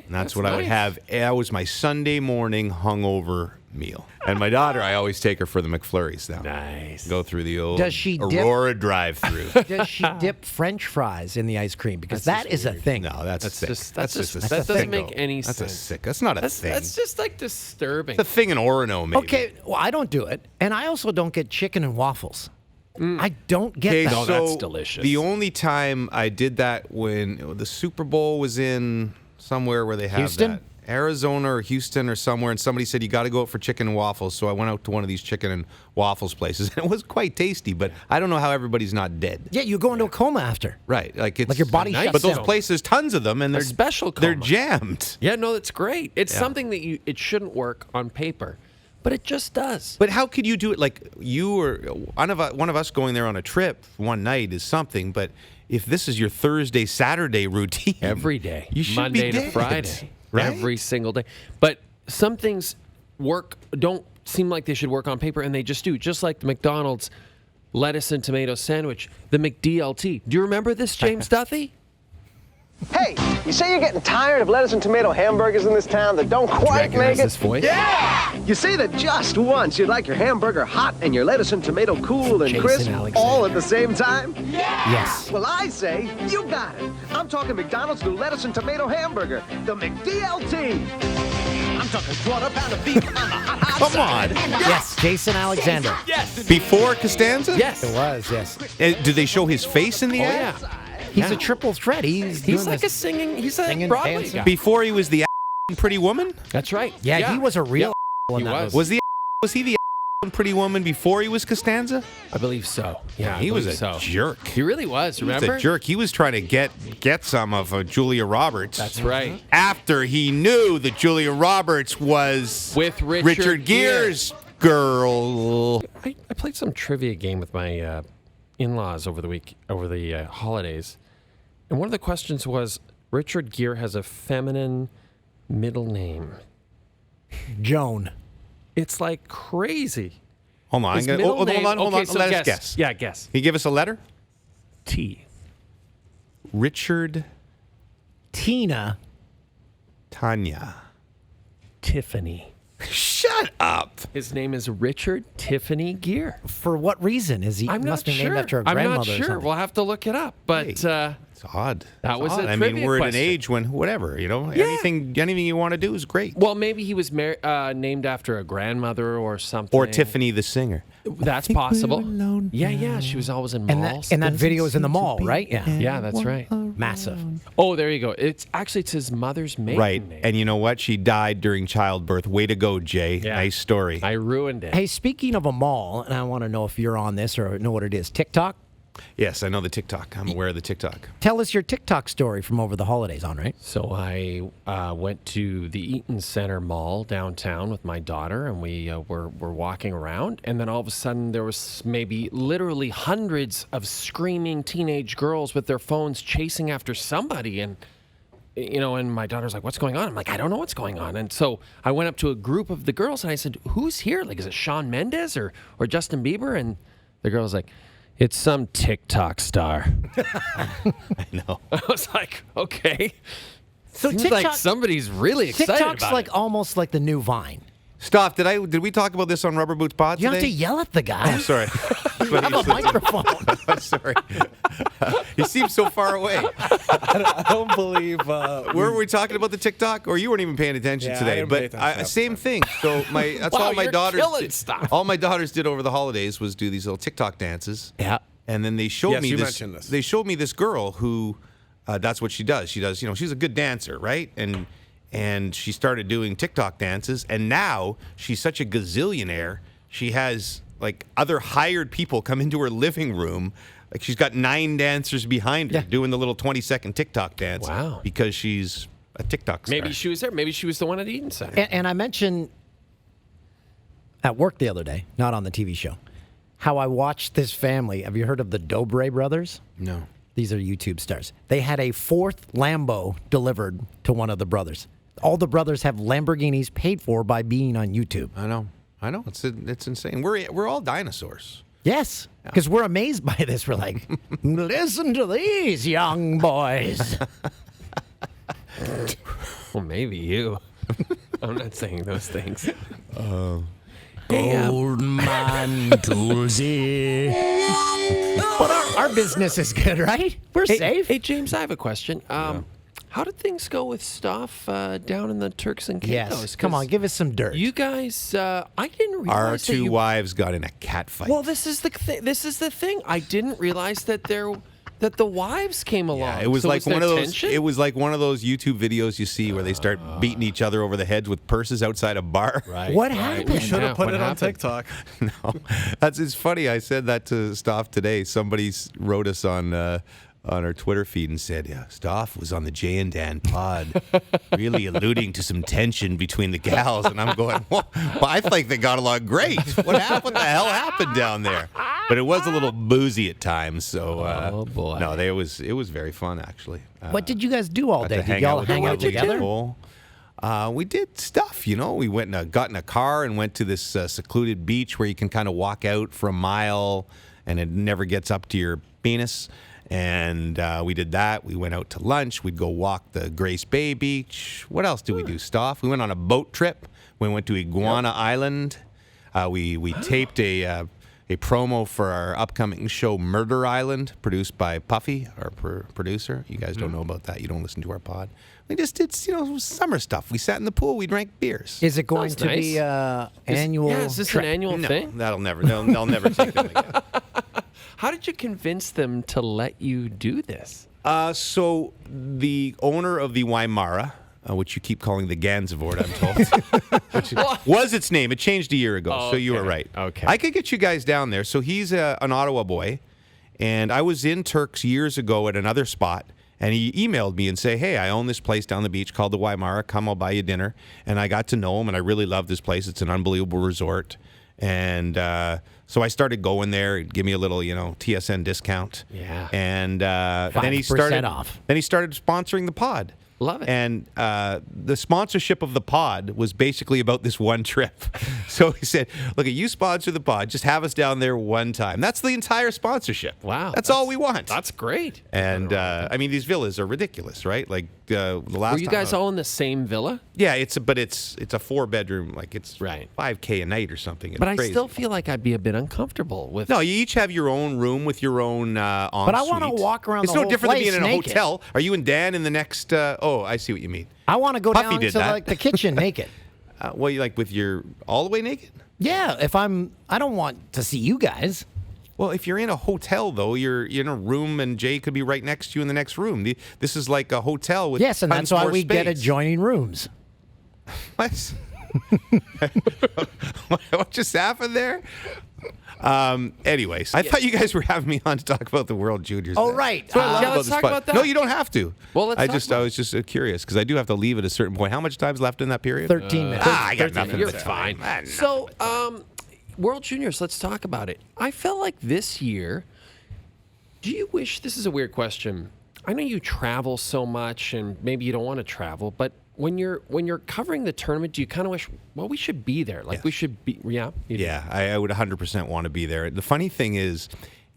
Speaker 16: And that's what I would have. That was my Sunday morning hungover meal. And my daughter, I always take her for the McFlurries now.
Speaker 2: Nice.
Speaker 16: Go through the old
Speaker 3: Does she dip-
Speaker 16: Aurora drive-through.
Speaker 3: Does she dip French fries in the ice cream? Because
Speaker 2: That's
Speaker 3: that is a thing.
Speaker 16: No, that's sick.
Speaker 2: That
Speaker 16: a
Speaker 2: doesn't
Speaker 16: sick
Speaker 2: make
Speaker 16: go.
Speaker 2: any
Speaker 16: That's
Speaker 2: sense.
Speaker 16: a sick. That's not a thing.
Speaker 2: That's just like disturbing.
Speaker 16: It's a thing in Orono, maybe.
Speaker 3: Okay, well, I don't do it. And I also don't get chicken and waffles. I don't get that.
Speaker 2: No, that's delicious.
Speaker 16: The only time I did that when the Super Bowl was in somewhere where they have
Speaker 3: Houston?
Speaker 16: that. Arizona or Houston or somewhere, and somebody said, you got to go out for chicken and waffles. So I went out to one of these chicken and waffles places, and it was quite tasty, but I don't know how everybody's not dead.
Speaker 3: Yeah, you go into a coma after.
Speaker 16: Right. Like
Speaker 3: your body shuts
Speaker 16: But those
Speaker 3: down.
Speaker 16: places, tons of them, and they're
Speaker 2: special
Speaker 16: They're
Speaker 2: coma.
Speaker 16: jammed.
Speaker 2: Yeah, no, that's great. It's
Speaker 16: Yeah.
Speaker 2: something that it shouldn't work on paper, but it just does.
Speaker 16: But how could you do it? Like you or one of us going there on a trip one night is something, but if this is your Thursday, Saturday routine,
Speaker 2: Every day,
Speaker 16: you should
Speaker 2: Monday
Speaker 16: be
Speaker 2: to
Speaker 16: dead.
Speaker 2: Friday,
Speaker 16: Right?
Speaker 2: every single day. But some things don't seem like they should work on paper, and they just do. Just like the McDonald's lettuce and tomato sandwich, the McDLT. Do you remember this, James Duthie?
Speaker 9: Hey, you say you're getting tired of lettuce and tomato hamburgers in this town that don't quite make
Speaker 2: recognize
Speaker 9: it?
Speaker 2: this voice?
Speaker 9: Yeah! You say that just once you'd like your hamburger hot and your lettuce and tomato cool and
Speaker 3: Jason
Speaker 9: crisp
Speaker 3: Alexander.
Speaker 9: all at the same time?
Speaker 3: Yes.
Speaker 9: Well, I say you got it. I'm talking McDonald's new lettuce and tomato hamburger, the McDLT. I'm talking quarter pound of beef on the hot
Speaker 16: Come on.
Speaker 3: Yes, Jason Alexander.
Speaker 2: Yes.
Speaker 16: Before Costanza?
Speaker 2: Yes.
Speaker 3: It was, yes.
Speaker 16: Did they show his face in the
Speaker 2: Oh,
Speaker 16: ad?
Speaker 2: yeah.
Speaker 3: He's a triple threat. He's doing
Speaker 2: like
Speaker 3: this.
Speaker 2: he's a
Speaker 3: singing,
Speaker 2: Broadway
Speaker 3: dancing.
Speaker 2: guy.
Speaker 16: Before he was the Pretty Woman?
Speaker 2: That's right.
Speaker 3: Yeah, he was a real in
Speaker 2: He
Speaker 3: that
Speaker 2: was.
Speaker 3: movie.
Speaker 16: Was he the Pretty Woman before he was Costanza?
Speaker 2: I believe so. Yeah,
Speaker 16: he
Speaker 2: I
Speaker 16: was
Speaker 2: believe
Speaker 16: a
Speaker 2: so.
Speaker 16: jerk.
Speaker 2: He really was.
Speaker 16: He was
Speaker 2: Remember?
Speaker 16: a jerk. He was trying to get some of Julia Roberts.
Speaker 2: That's right.
Speaker 16: After he knew that Julia Roberts was
Speaker 2: With Richard
Speaker 16: Gere's girl.
Speaker 2: I played some trivia game with my in-laws over the holidays, and one of the questions was, Richard Gere has a feminine middle name.
Speaker 3: Joan.
Speaker 2: It's like crazy.
Speaker 16: Hold on.
Speaker 2: His
Speaker 16: Hold
Speaker 2: middle
Speaker 16: on.
Speaker 2: name-
Speaker 16: Hold
Speaker 2: okay,
Speaker 16: on.
Speaker 2: so
Speaker 16: Let us guess.
Speaker 2: Yeah, guess.
Speaker 16: Can you give us a letter?
Speaker 2: T.
Speaker 16: Richard
Speaker 3: Tina.
Speaker 16: Tanya.
Speaker 2: Tiffany.
Speaker 16: Shut up.
Speaker 2: His name is Richard Tiffany Gere.
Speaker 3: For what reason is he?
Speaker 2: I'm
Speaker 3: must
Speaker 2: not
Speaker 3: be
Speaker 2: sure.
Speaker 3: named after a
Speaker 2: I'm
Speaker 3: grandmother
Speaker 2: not
Speaker 3: or
Speaker 2: sure.
Speaker 3: something.
Speaker 2: We'll have to look it up. But
Speaker 16: It's It's odd.
Speaker 2: That was
Speaker 16: odd.
Speaker 2: a
Speaker 16: I
Speaker 2: trivia
Speaker 16: mean, we're at an
Speaker 2: question.
Speaker 16: age when whatever, anything you want to do is great.
Speaker 2: Well, maybe he was named after a grandmother or something.
Speaker 16: Or Tiffany the singer.
Speaker 2: That's possible. Yeah. She was always in malls.
Speaker 3: And that video is in the mall, right? Yeah.
Speaker 2: Yeah, that's right.
Speaker 3: Massive.
Speaker 2: Oh, there you go. It's his mother's maiden
Speaker 16: Right.
Speaker 2: name.
Speaker 16: And you know what? She died during childbirth. Way to go, Jay.
Speaker 2: Yeah.
Speaker 16: Nice story.
Speaker 2: I ruined it.
Speaker 3: Hey, speaking of a mall, and I want to know if you're on this or know what it is, TikTok?
Speaker 16: Yes, I know the TikTok. I'm aware of the TikTok.
Speaker 3: Tell us your TikTok story from over the holidays, Andre.
Speaker 2: So I went to the Eaton Center Mall downtown with my daughter, and we were walking around, and then all of a sudden there was maybe literally hundreds of screaming teenage girls with their phones chasing after somebody, and and my daughter's like, "What's going on?" I'm like, "I don't know what's going on." And so I went up to a group of the girls, and I said, "Who's here? Like, is it Shawn Mendes or Justin Bieber?" And the girl was like, "It's some TikTok star."
Speaker 16: I know.
Speaker 2: I was like, okay.
Speaker 3: So
Speaker 2: Seems
Speaker 3: TikTok,
Speaker 2: like somebody's really excited
Speaker 3: TikTok's
Speaker 2: about
Speaker 3: like
Speaker 2: it.
Speaker 3: almost like the new Vine.
Speaker 16: Stop. Did we talk about this on Rubber Boots Pod
Speaker 3: You
Speaker 16: today?
Speaker 3: have to yell at the guy.
Speaker 16: I'm sorry.
Speaker 3: You have a microphone.
Speaker 16: I'm sorry. He seems so far away.
Speaker 14: I don't believe.
Speaker 16: Where were we talking about the TikTok? Or you weren't even paying attention
Speaker 14: Yeah, I
Speaker 16: today.
Speaker 14: didn't pay
Speaker 16: But
Speaker 14: attention.
Speaker 16: same thing. So that's
Speaker 2: Wow,
Speaker 16: all my
Speaker 2: you're
Speaker 16: daughters
Speaker 2: killing
Speaker 16: did.
Speaker 2: stuff.
Speaker 16: All my daughters did over the holidays was do these little TikTok dances.
Speaker 3: Yeah.
Speaker 16: And then they showed
Speaker 14: Yes,
Speaker 16: me
Speaker 14: you
Speaker 16: this.
Speaker 14: mentioned this.
Speaker 16: They showed me this girl who, that's what she does. She does, she's a good dancer, right? And she started doing TikTok dances, and now she's such a gazillionaire. She has like other hired people come into her living room. Like she's got 9 dancers behind her doing the little 20-second TikTok dance.
Speaker 2: Wow.
Speaker 16: Because she's a TikTok star.
Speaker 2: Maybe she was there. Maybe she was the one at Eaton Center.
Speaker 3: And I mentioned at work the other day, not on the TV show, how I watched this family. Have you heard of the Dobre Brothers?
Speaker 16: No.
Speaker 3: These are YouTube stars. They had a 4th Lambo delivered to one of the brothers. All the brothers have Lamborghinis paid for by being on YouTube.
Speaker 16: I know. It's insane. We're all dinosaurs.
Speaker 3: Yes, because we're amazed by this. We're like, listen to these young boys.
Speaker 2: Well, maybe you. I'm not saying those things.
Speaker 3: Old man Toolsy. But our business is good, right? We're safe.
Speaker 2: Hey, James, I have a question. How did things go with stuff down in the Turks and Caicos?
Speaker 3: Yes. Come on, give us some dirt.
Speaker 2: You guys, I didn't
Speaker 16: Our
Speaker 2: realize that
Speaker 16: 2
Speaker 2: you...
Speaker 16: wives got in a cat fight.
Speaker 2: Well, this is the thing. I didn't realize that the wives came along.
Speaker 16: Yeah, it was
Speaker 2: So
Speaker 16: like
Speaker 2: there
Speaker 16: one of those.
Speaker 2: tension?
Speaker 16: It was like one of those YouTube videos you see where they start beating each other over the heads with purses outside a bar.
Speaker 2: Right.
Speaker 3: What
Speaker 2: right.
Speaker 3: happened?
Speaker 14: We should
Speaker 2: Yeah,
Speaker 14: have put
Speaker 2: what
Speaker 14: it on
Speaker 2: happened?
Speaker 14: TikTok.
Speaker 16: No, it's funny. I said that to Stoff today. Somebody wrote us on our Twitter feed and said, "Yeah, Stoff was on the Jay and Dan pod, really alluding to some tension between the gals." And I'm going, well, I think they got along great. What the hell happened down there? But it was a little boozy at times. So,
Speaker 2: Oh, boy.
Speaker 16: No, it was very fun actually.
Speaker 3: What did you guys do all
Speaker 16: Got
Speaker 3: day?
Speaker 16: to
Speaker 3: Did
Speaker 16: hang
Speaker 3: y'all
Speaker 16: out with
Speaker 3: hang
Speaker 16: the
Speaker 3: out
Speaker 16: lovely
Speaker 3: together?
Speaker 16: people. We did stuff, We went and got in a car and went to this secluded beach where you can kind of walk out for a mile and it never gets up to your penis. And we did that. We went out to lunch. We'd go walk the Grace Bay Beach. What else did we do, Stoff? We went on a boat trip. We went to Iguana Island. We taped a promo for our upcoming show, Murder Island, produced by Puffy, our producer. You guys don't know about that. You don't listen to our pod. We just did, summer stuff. We sat in the pool. We drank beers.
Speaker 3: Is it going
Speaker 2: That's
Speaker 3: to
Speaker 2: nice.
Speaker 3: be annual?
Speaker 2: Yeah, is this
Speaker 3: trip?
Speaker 2: an annual
Speaker 16: No,
Speaker 2: thing?
Speaker 16: they'll never take them again.
Speaker 2: How did you convince them to let you do this?
Speaker 16: So the owner of the Weimara, which you keep calling the Gansevoort, I'm told, which was its name. It changed a year ago, so you were right.
Speaker 2: Okay.
Speaker 16: I could get you guys down there. So he's an Ottawa boy, and I was in Turks years ago at another spot, and he emailed me and say, "Hey, I own this place down the beach called the Weimara. Come, I'll buy you dinner." And I got to know him, and I really love this place. It's an unbelievable resort. And so I started going there. He'd give me a little, TSN discount.
Speaker 2: Yeah.
Speaker 16: And then he
Speaker 3: 5%
Speaker 16: started
Speaker 3: off.
Speaker 16: Then he started sponsoring the pod.
Speaker 2: Love it.
Speaker 16: And the sponsorship of the pod was basically about this one trip. So he said, look, you sponsor the pod. Just have us down there one time. That's the entire sponsorship.
Speaker 2: Wow.
Speaker 16: That's all we want.
Speaker 2: That's great.
Speaker 16: And, I mean, these villas are ridiculous, right? Like, the last
Speaker 2: Were you
Speaker 16: time
Speaker 2: guys all in the same villa?
Speaker 16: Yeah, it's a 4-bedroom, like it's $5K a night or something. It's
Speaker 2: But
Speaker 16: crazy.
Speaker 2: I still feel like I'd be a bit uncomfortable with.
Speaker 16: No, you each have your own room with your own ensuite.
Speaker 3: But I want to walk around
Speaker 16: It's
Speaker 3: the
Speaker 16: no
Speaker 3: whole
Speaker 16: different than
Speaker 3: place
Speaker 16: being in a
Speaker 3: naked.
Speaker 16: hotel. Are you and Dan in the next? Oh, I see what you mean.
Speaker 3: I want to go
Speaker 16: Puffy
Speaker 3: down
Speaker 16: did
Speaker 3: to
Speaker 16: that.
Speaker 3: like the kitchen naked.
Speaker 16: Well, you like with your all the way naked?
Speaker 3: Yeah, I don't want to see you guys.
Speaker 16: Well, if you're in a hotel, though, you're in a room, and Jay could be right next to you in the next room. This is like a hotel with
Speaker 3: Yes, and
Speaker 16: tons
Speaker 3: that's why
Speaker 16: more
Speaker 3: we get
Speaker 16: space.
Speaker 3: adjoining rooms.
Speaker 16: What? What just happened there? Anyways, I thought you guys were having me on to talk about the World Juniors.
Speaker 3: Oh,
Speaker 16: then.
Speaker 3: right.
Speaker 16: That's what I love
Speaker 2: let's
Speaker 16: about this
Speaker 2: talk
Speaker 16: pod.
Speaker 2: about that.
Speaker 16: No, you don't have to.
Speaker 2: Well, let's talk
Speaker 16: I
Speaker 2: about
Speaker 16: was just curious because I do have to leave at a certain point. How much time's left in that period?
Speaker 3: 13 minutes.
Speaker 16: I got
Speaker 2: 13
Speaker 16: nothing.
Speaker 2: You're
Speaker 16: to say.
Speaker 2: fine.
Speaker 16: Man,
Speaker 2: So, World Juniors, let's talk about it. I felt like this year, do you wish, this is a weird question. I know you travel so much and maybe you don't want to travel, but when you're covering the tournament, do you kind of wish, well, we should be there. Like we should be, yeah? You do.
Speaker 16: Yeah, I would 100% want to be there. The funny thing is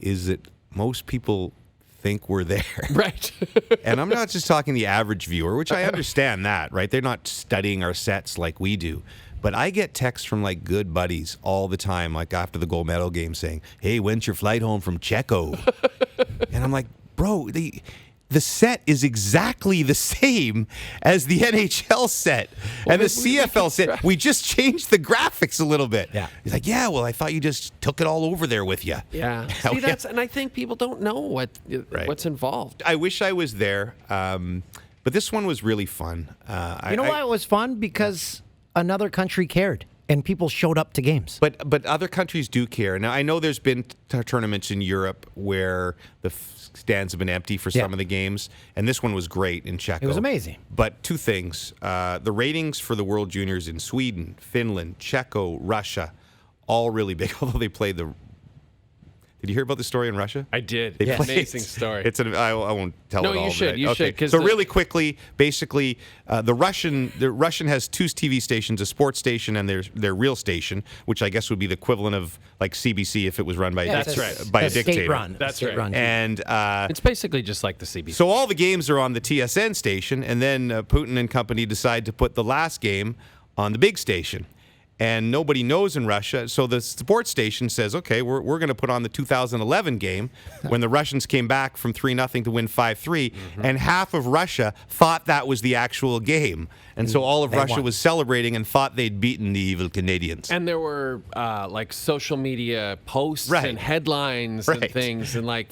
Speaker 16: that most people think we're there.
Speaker 2: Right.
Speaker 16: And I'm not just talking the average viewer, which I understand that, right? They're not studying our sets like we do. But I get texts from like good buddies all the time, like after the gold medal game saying, hey, when's your flight home from Checo? And I'm like, bro, the set is exactly the same as the NHL set and the CFL set. We just changed the graphics a little bit.
Speaker 3: Yeah.
Speaker 16: He's like, yeah, well, I thought you just took it all over there with you.
Speaker 2: Yeah. See, and I think people don't know what's involved.
Speaker 16: I wish I was there, but this one was really fun.
Speaker 3: You know why it was fun? Because another country cared and people showed up to games.
Speaker 16: But other countries do care. Now, I know there's been tournaments in Europe where the stands have been empty for some of the games, and this one was great in Czech.
Speaker 3: It was amazing.
Speaker 16: But two things. The ratings for the World Juniors in Sweden, Finland, Czechia, Russia, all really big, although they played the... Did you hear about the story in Russia?
Speaker 2: I did.
Speaker 16: They
Speaker 2: Yes.
Speaker 16: played-
Speaker 2: Amazing story.
Speaker 16: I won't tell
Speaker 2: No,
Speaker 16: it all.
Speaker 2: you should.
Speaker 16: but
Speaker 2: You should, 'cause
Speaker 16: So
Speaker 2: the-
Speaker 16: really quickly, basically, the Russian has two TV stations, a sports station and their real station, which I guess would be the equivalent of like CBC if it was run by a dictator.
Speaker 3: State-run.
Speaker 2: That's right.
Speaker 3: State-run.
Speaker 16: And
Speaker 2: It's basically just like the CBC.
Speaker 16: so all the games are on the TSN station, and then Putin and company decide to put the last game on the big station. And nobody knows in Russia, so the sports station says, okay, we're going to put on the 2011 game when the Russians came back from 3-0 to win 5-3, and half of Russia thought that was the actual game. And so all of
Speaker 3: They
Speaker 16: Russia
Speaker 3: won.
Speaker 16: was celebrating and thought they'd beaten the evil Canadians.
Speaker 2: And there were like social media posts
Speaker 16: Right.
Speaker 2: and headlines and
Speaker 16: Right.
Speaker 2: things, and like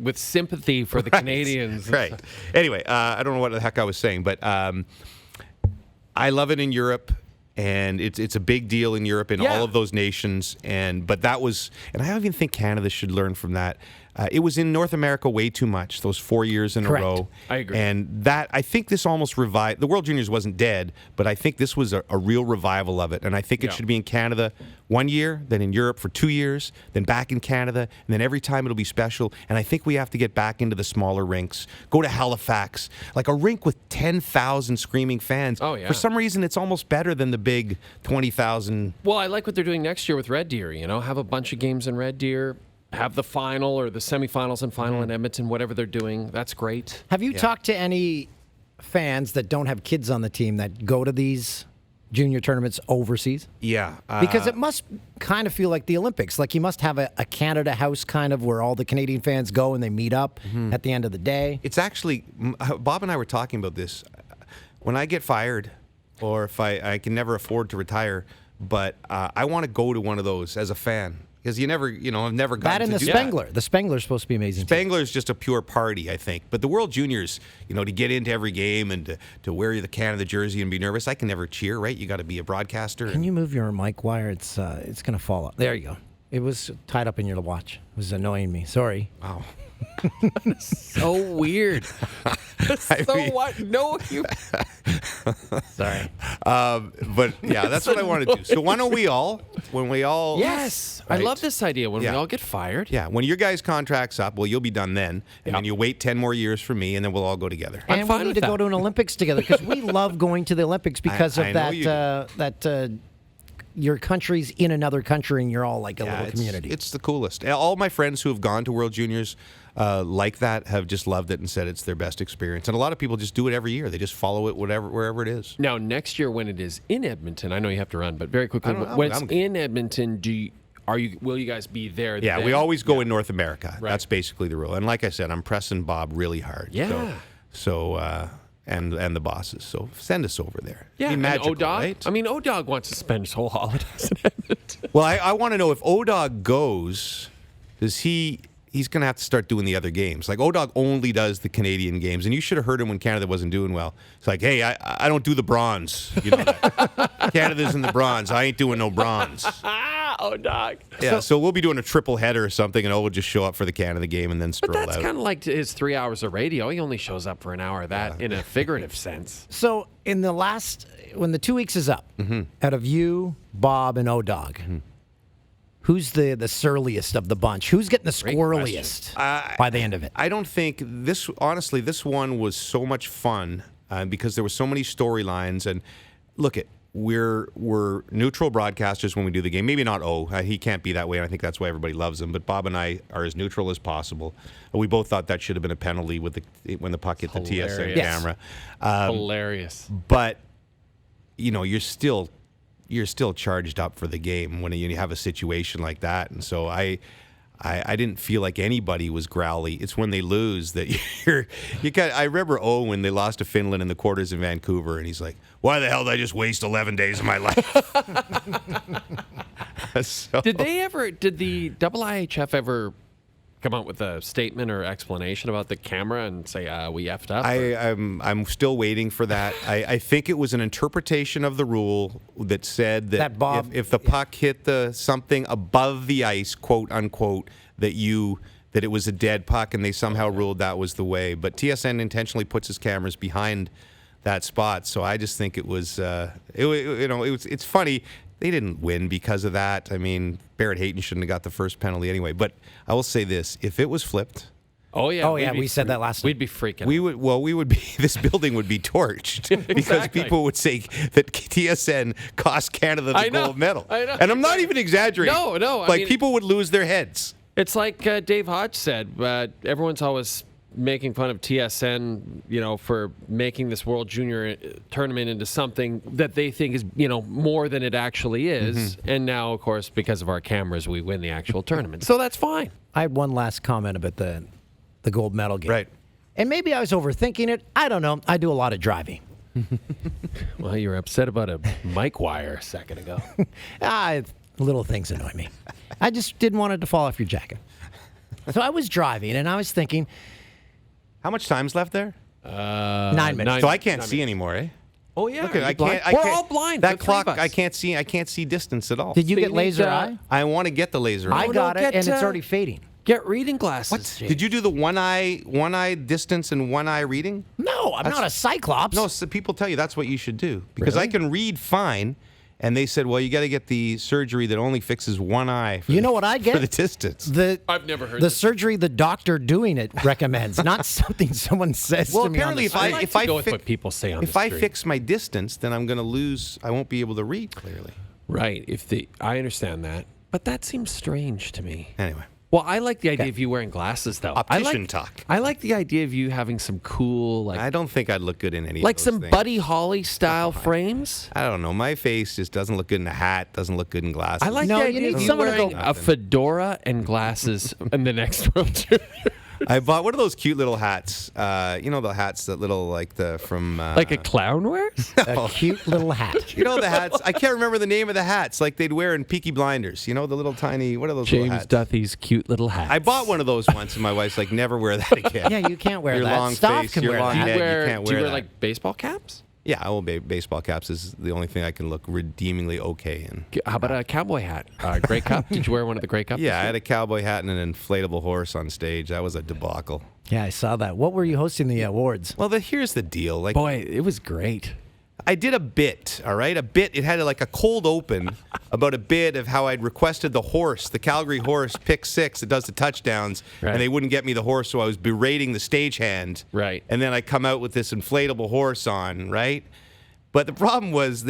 Speaker 2: with sympathy for the Canadians.
Speaker 16: Right. Anyway, I don't know what the heck I was saying, but I love it in Europe. And it's a big deal in Europe in all of those nations. But that was, and I don't even think Canada should learn from that. It was in North America way too much, those 4 years in
Speaker 3: Correct.
Speaker 16: a row.
Speaker 2: I agree.
Speaker 16: And that, I think this almost revived, the World Juniors wasn't dead, but I think this was a real revival of it. And I think it should be in Canada 1 year, then in Europe for 2 years, then back in Canada, and then every time it'll be special. And I think we have to get back into the smaller rinks. Go to Halifax, like a rink with 10,000 screaming fans.
Speaker 2: Oh, yeah.
Speaker 16: For some reason, it's almost better than the big 20,000.
Speaker 2: Well, I like what they're doing next year with Red Deer. Have a bunch of games in Red Deer, have the final or the semifinals and final in Edmonton, whatever they're doing. That's great.
Speaker 3: Have you talked to any fans that don't have kids on the team that go to these junior tournaments overseas?
Speaker 16: Yeah.
Speaker 3: Because it must kind of feel like the Olympics. Like you must have a Canada house kind of where all the Canadian fans go and they meet up at the end of the day.
Speaker 16: It's actually, Bob and I were talking about this. When I get fired, or if I can never afford to retire, but I want to go to one of those as a fan. Because I've never gotten
Speaker 3: That and
Speaker 16: to
Speaker 3: the
Speaker 16: do
Speaker 3: Spengler. The Spengler's supposed to be amazing.
Speaker 16: Spengler is just a pure party, I think. But the World Juniors, to get into every game and to wear the Canada jersey and be nervous, I can never cheer, right? You got to be a broadcaster.
Speaker 3: Can you move your mic wire? It's going to fall up. There you go. It was tied up in your watch. It was annoying me. Sorry.
Speaker 16: Wow.
Speaker 2: So weird. What? No, you. Sorry.
Speaker 16: But yeah, that's what I want to do. So why don't we all, when we all...
Speaker 2: Yes.
Speaker 16: Right?
Speaker 2: I love this idea. When we all get fired.
Speaker 16: Yeah, when your guys' contract's up, well, you'll be done then. And then you wait 10 more years for me, and then we'll all go together.
Speaker 3: And we need to go to an Olympics together because we love going to the Olympics because of that your country's in another country and you're all like a little community.
Speaker 16: It's the coolest. All my friends who have gone to World Juniors like that have just loved it and said it's their best experience. And a lot of people just do it every year. They just follow it wherever it is.
Speaker 2: Now, next year when it is in Edmonton, I know you have to run, but very quickly, when it's in Edmonton, will you guys be there?
Speaker 16: Yeah,
Speaker 2: then?
Speaker 16: we always go in North America. Right. That's basically the rule. And like I said, I'm pressing Bob really hard.
Speaker 2: Yeah.
Speaker 16: And the bosses. So send us over there.
Speaker 2: Yeah,
Speaker 16: Be magical,
Speaker 2: and O-Dog.
Speaker 16: right?
Speaker 2: I mean, O-Dog wants to spend his whole holidays in Edmonton.
Speaker 16: Well, I want to know if O-Dog goes, does he's going to have to start doing the other games. Like, O-Dog only does the Canadian games. And you should have heard him when Canada wasn't doing well. It's like, hey, I don't do the bronze. You know that. Canada's in the bronze. I ain't doing no bronze.
Speaker 2: O-Dog.
Speaker 16: Yeah, so we'll be doing a triple header or something, and O will just show up for the Canada game and then stroll out.
Speaker 2: But that's kind of like his 3 hours of radio. He only shows up for an hour of that in a figurative sense.
Speaker 3: So in the when the 2 weeks is up, out of you, Bob, and O-Dog, who's the surliest of the bunch? Who's getting the squirreliest by the end of it?
Speaker 16: I don't think this one was so much fun because there were so many storylines. And look, we're neutral broadcasters when we do the game. Maybe not he can't be that way, and I think that's why everybody loves him. But Bob and I are as neutral as possible. We both thought that should have been a penalty when the puck hit the TSN camera.
Speaker 2: Hilarious.
Speaker 16: But you're still charged up for the game when you have a situation like that, and so I didn't feel like anybody was growly. It's when they lose that I remember when they lost to Finland in the quarters in Vancouver, and he's like, "Why the hell did I just waste 11 days of my life?"
Speaker 2: Did the IIHF ever come out with a statement or explanation about the camera and say we effed up?
Speaker 16: I'm still waiting for that. I think it was an interpretation of the rule that said that Bob, if the puck hit something above the ice, quote unquote, that it was a dead puck, and they somehow ruled that was the way. But TSN intentionally puts his cameras behind that spot, so I just think it was it's funny. They didn't win because of that. I mean, Barrett Hayton shouldn't have got the first penalty anyway. But I will say this: if it was flipped,
Speaker 3: we said that last night.
Speaker 2: We'd be freaking.
Speaker 16: We would be. This building would be torched because people would say that TSN cost Canada the gold medal.
Speaker 2: I know.
Speaker 16: And I'm not even exaggerating.
Speaker 2: No.
Speaker 16: People would lose their heads.
Speaker 2: It's like Dave Hodge said. Everyone's always making fun of TSN, for making this World Junior tournament into something that they think is, more than it actually is. And now, of course, because of our cameras, we win the actual tournament. So that's fine.
Speaker 3: I had one last comment about the gold medal game.
Speaker 16: Right.
Speaker 3: And maybe I was overthinking it. I don't know. I do a lot of driving.
Speaker 2: Well, you were upset about a mic wire a second ago.
Speaker 3: Little things annoy me. I just didn't want it to fall off your jacket. So I was driving, and I was thinking,
Speaker 16: how much time's left there?
Speaker 3: 9 minutes.
Speaker 16: So I can't see anymore, eh?
Speaker 2: Oh yeah,
Speaker 16: look at
Speaker 2: we're all blind.
Speaker 16: That clock, I can't see distance at all.
Speaker 3: Did you get laser eye?
Speaker 16: I want to get the laser eye.
Speaker 3: I got it, and it's already fading.
Speaker 2: Get reading glasses.
Speaker 16: What? Did you do the one eye distance and one eye reading?
Speaker 3: No, I'm not a cyclops.
Speaker 16: No, so people tell you that's what you should do because I can read fine. And they said, well, you got to get the surgery that only fixes one eye.
Speaker 3: What I get?
Speaker 16: For the distance.
Speaker 2: I've never heard
Speaker 3: the surgery the doctor doing it recommends, not something someone says to me.
Speaker 2: Apparently, if I go with what people say on the street.
Speaker 16: If I fix my distance, then I'm going to lose. I won't be able to read clearly.
Speaker 2: Right. I understand that, but that seems strange to me.
Speaker 16: Anyway.
Speaker 2: Well, I like the idea of you wearing glasses, though.
Speaker 16: Optician talk.
Speaker 2: I like the idea of you having some cool,
Speaker 16: I don't think I'd look good in any of those
Speaker 2: some
Speaker 16: things.
Speaker 2: Buddy Holly style frames.
Speaker 16: I don't know. My face just doesn't look good in a hat. Doesn't look good in glasses.
Speaker 2: I like the idea of you wearing a fedora and glasses in the next World Junior.
Speaker 16: I bought one of those cute little hats. The hats that little from
Speaker 2: like a clown wears.
Speaker 3: A cute little hat.
Speaker 16: The hats. I can't remember the name of the hats. Like they'd wear in Peaky Blinders. The little tiny. What are those?
Speaker 2: James
Speaker 16: little hats?
Speaker 2: Duthie's cute little hats.
Speaker 16: I bought one of those once, and my wife's like, "Never wear that again."
Speaker 3: Yeah, you can't wear
Speaker 16: your
Speaker 3: that.
Speaker 16: Long
Speaker 3: Staff
Speaker 16: face,
Speaker 3: can
Speaker 16: your
Speaker 3: wear
Speaker 16: long
Speaker 3: that.
Speaker 16: head. You can't wear
Speaker 2: do you wear
Speaker 16: that.
Speaker 2: like baseball caps?
Speaker 16: Yeah, baseball caps is the only thing I can look redeemingly okay in.
Speaker 2: How about a cowboy hat? Grey Cup? Did you wear one of the Grey Cups?
Speaker 16: Yeah, I had a cowboy hat and an inflatable horse on stage. That was a debacle.
Speaker 3: Yeah, I saw that. What were you hosting the awards?
Speaker 16: Well, here's the deal.
Speaker 2: Boy, it was great.
Speaker 16: I did a bit, all right? A bit. It had like a cold open about a bit of how I'd requested the horse, the Calgary horse, pick 6 that does the touchdowns, and they wouldn't get me the horse, so I was berating the stagehand.
Speaker 2: Right.
Speaker 16: And then I come out with this inflatable horse on, right? But the problem was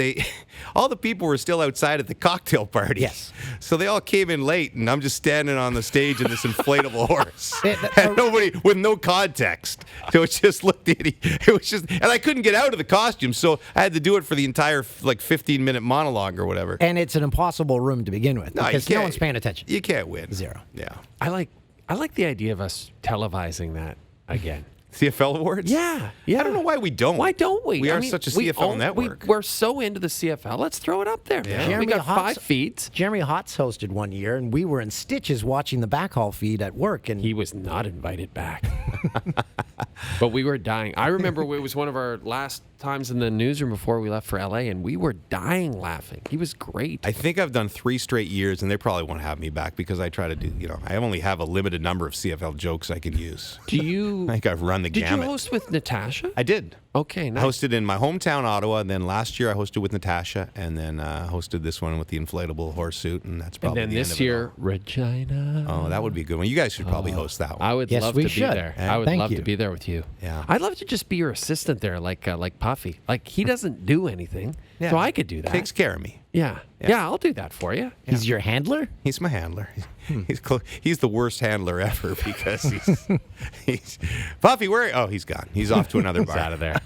Speaker 16: all the people were still outside at the cocktail party.
Speaker 3: Yes.
Speaker 16: So they all came in late, and I'm just standing on the stage in this inflatable horse. And nobody, with no context. So it just looked idiot. It was just, and I couldn't get out of the costume, so I had to do it for the entire 15-minute monologue or whatever.
Speaker 3: And it's an impossible room to begin with because no one's paying attention.
Speaker 16: You can't win.
Speaker 3: 0.
Speaker 16: Yeah.
Speaker 2: I like the idea of us televising that again.
Speaker 16: CFL awards?
Speaker 2: Yeah.
Speaker 16: I don't know why we don't.
Speaker 2: Why don't we?
Speaker 16: We are such a CFL network.
Speaker 2: We're so into the CFL. Let's throw it up there, man. We got 5 feeds.
Speaker 3: Jeremy Hotz hosted one year, and we were in stitches watching the backhaul feed at work. And
Speaker 2: he was not invited back. But we were dying. I remember it was one of our last times in the newsroom before we left for LA, and we were dying laughing. He was great.
Speaker 16: I think I've done 3 straight years, and they probably won't have me back because I try to do, I only have a limited number of CFL jokes I can use.
Speaker 2: Do you?
Speaker 16: I think I've run the gamut.
Speaker 2: Did you host with Natasha?
Speaker 16: I did.
Speaker 2: Okay, nice.
Speaker 16: I hosted in my hometown, Ottawa, and then last year I hosted with Natasha, and then hosted this one with the inflatable horse suit, and that's probably
Speaker 2: and then
Speaker 16: the
Speaker 2: this
Speaker 16: end of it
Speaker 2: year,
Speaker 16: all.
Speaker 2: Regina.
Speaker 16: Oh, that would be a good one. You guys should probably host that one.
Speaker 2: I would love to be there. I would love to be there with you.
Speaker 16: Yeah.
Speaker 2: I'd love to just be your assistant there, like Puffy. Like, he doesn't do anything, so I could do that.
Speaker 16: Takes care of me.
Speaker 2: Yeah. Yeah, I'll do that for you.
Speaker 3: He's your handler?
Speaker 16: He's my handler. He's the worst handler ever because he's Puffy, where? Oh, he's gone. He's off to another bar.
Speaker 2: He's out of there.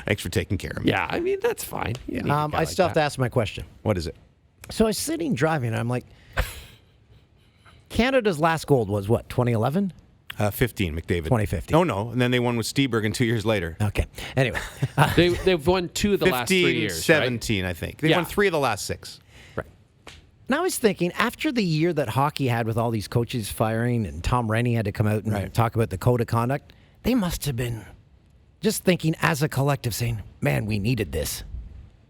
Speaker 16: Thanks for taking care of me.
Speaker 2: Yeah, I mean, that's fine.
Speaker 3: I still have to ask my question.
Speaker 16: What is it?
Speaker 3: So I was sitting driving, and I'm like, Canada's last gold was what, 2011?
Speaker 16: 15, McDavid.
Speaker 3: 2015.
Speaker 16: Oh, no. And then they won with Stebergen 2 years later.
Speaker 3: Okay. Anyway.
Speaker 2: They've won 2 of the last 3 years,
Speaker 16: 17,
Speaker 2: right?
Speaker 16: I think. They won 3 of the last 6.
Speaker 2: Right.
Speaker 3: And I was thinking, after the year that hockey had with all these coaches firing and Tom Rennie had to come out and talk about the code of conduct, they must have been just thinking as a collective saying, man, we needed this.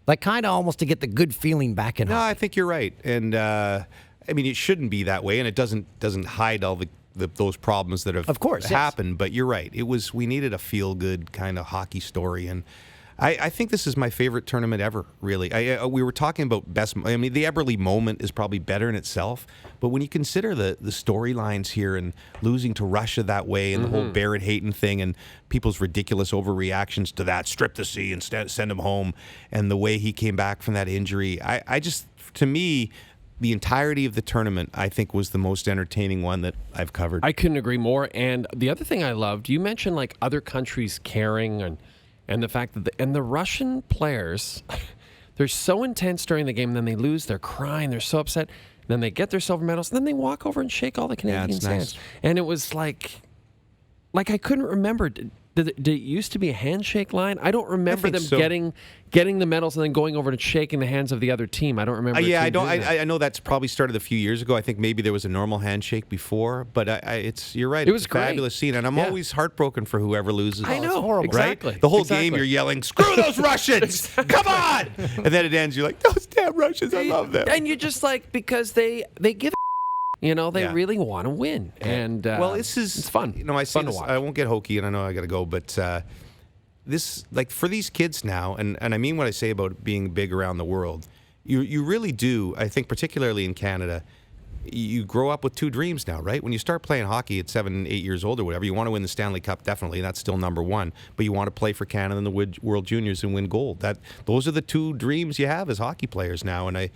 Speaker 3: Like kind of almost to get the good feeling back in hockey.
Speaker 16: No, I think you're right. And, I mean, it shouldn't be that way, and it doesn't hide all those problems that have happened. But you're right. We needed a feel-good kind of hockey story, and I think this is my favorite tournament ever, really. We were talking about best. I mean, the Eberle moment is probably better in itself, but when you consider the storylines here and losing to Russia that way and the whole Barrett Hayton thing and people's ridiculous overreactions to that, strip the C and send him home, and the way he came back from that injury, I just, to me, the entirety of the tournament, I think, was the most entertaining one that I've covered.
Speaker 2: I couldn't agree more. And the other thing I loved, you mentioned like other countries caring and the fact that the Russian players, they're so intense during the game, and then they lose, they're crying, they're so upset. Then they get their silver medals, and then they walk over and shake all the Canadians' hands.
Speaker 16: Nice.
Speaker 2: And it was like I couldn't remember. Did it used to be a handshake line? I don't remember them getting the medals and then going over and shaking the hands of the other team. I don't remember.
Speaker 16: Yeah, I don't. I know that's probably started a few years ago. I think maybe there was a normal handshake before, but you're right.
Speaker 2: It was
Speaker 16: a fabulous scene, and I'm always heartbroken for whoever loses.
Speaker 2: I know,
Speaker 3: horrible.
Speaker 2: exactly.
Speaker 16: Right? The whole game, you're yelling, "Screw those Russians! Come on!" And then it ends. You're like, "Those damn Russians! I love them."
Speaker 2: And you're just like, because they give. They really want to win, and
Speaker 16: well, it's fun. I say this, I won't get hokey, and I know I got to go, but this, like, for these kids now, and I mean what I say about being big around the world, you really do. I think particularly in Canada, you grow up with 2 dreams now, right? When you start playing hockey at 7, 8 years old or whatever, you want to win the Stanley Cup, definitely. That's still number 1. But you want to play for Canada in the World Juniors and win gold. Those are the 2 dreams you have as hockey players now. And I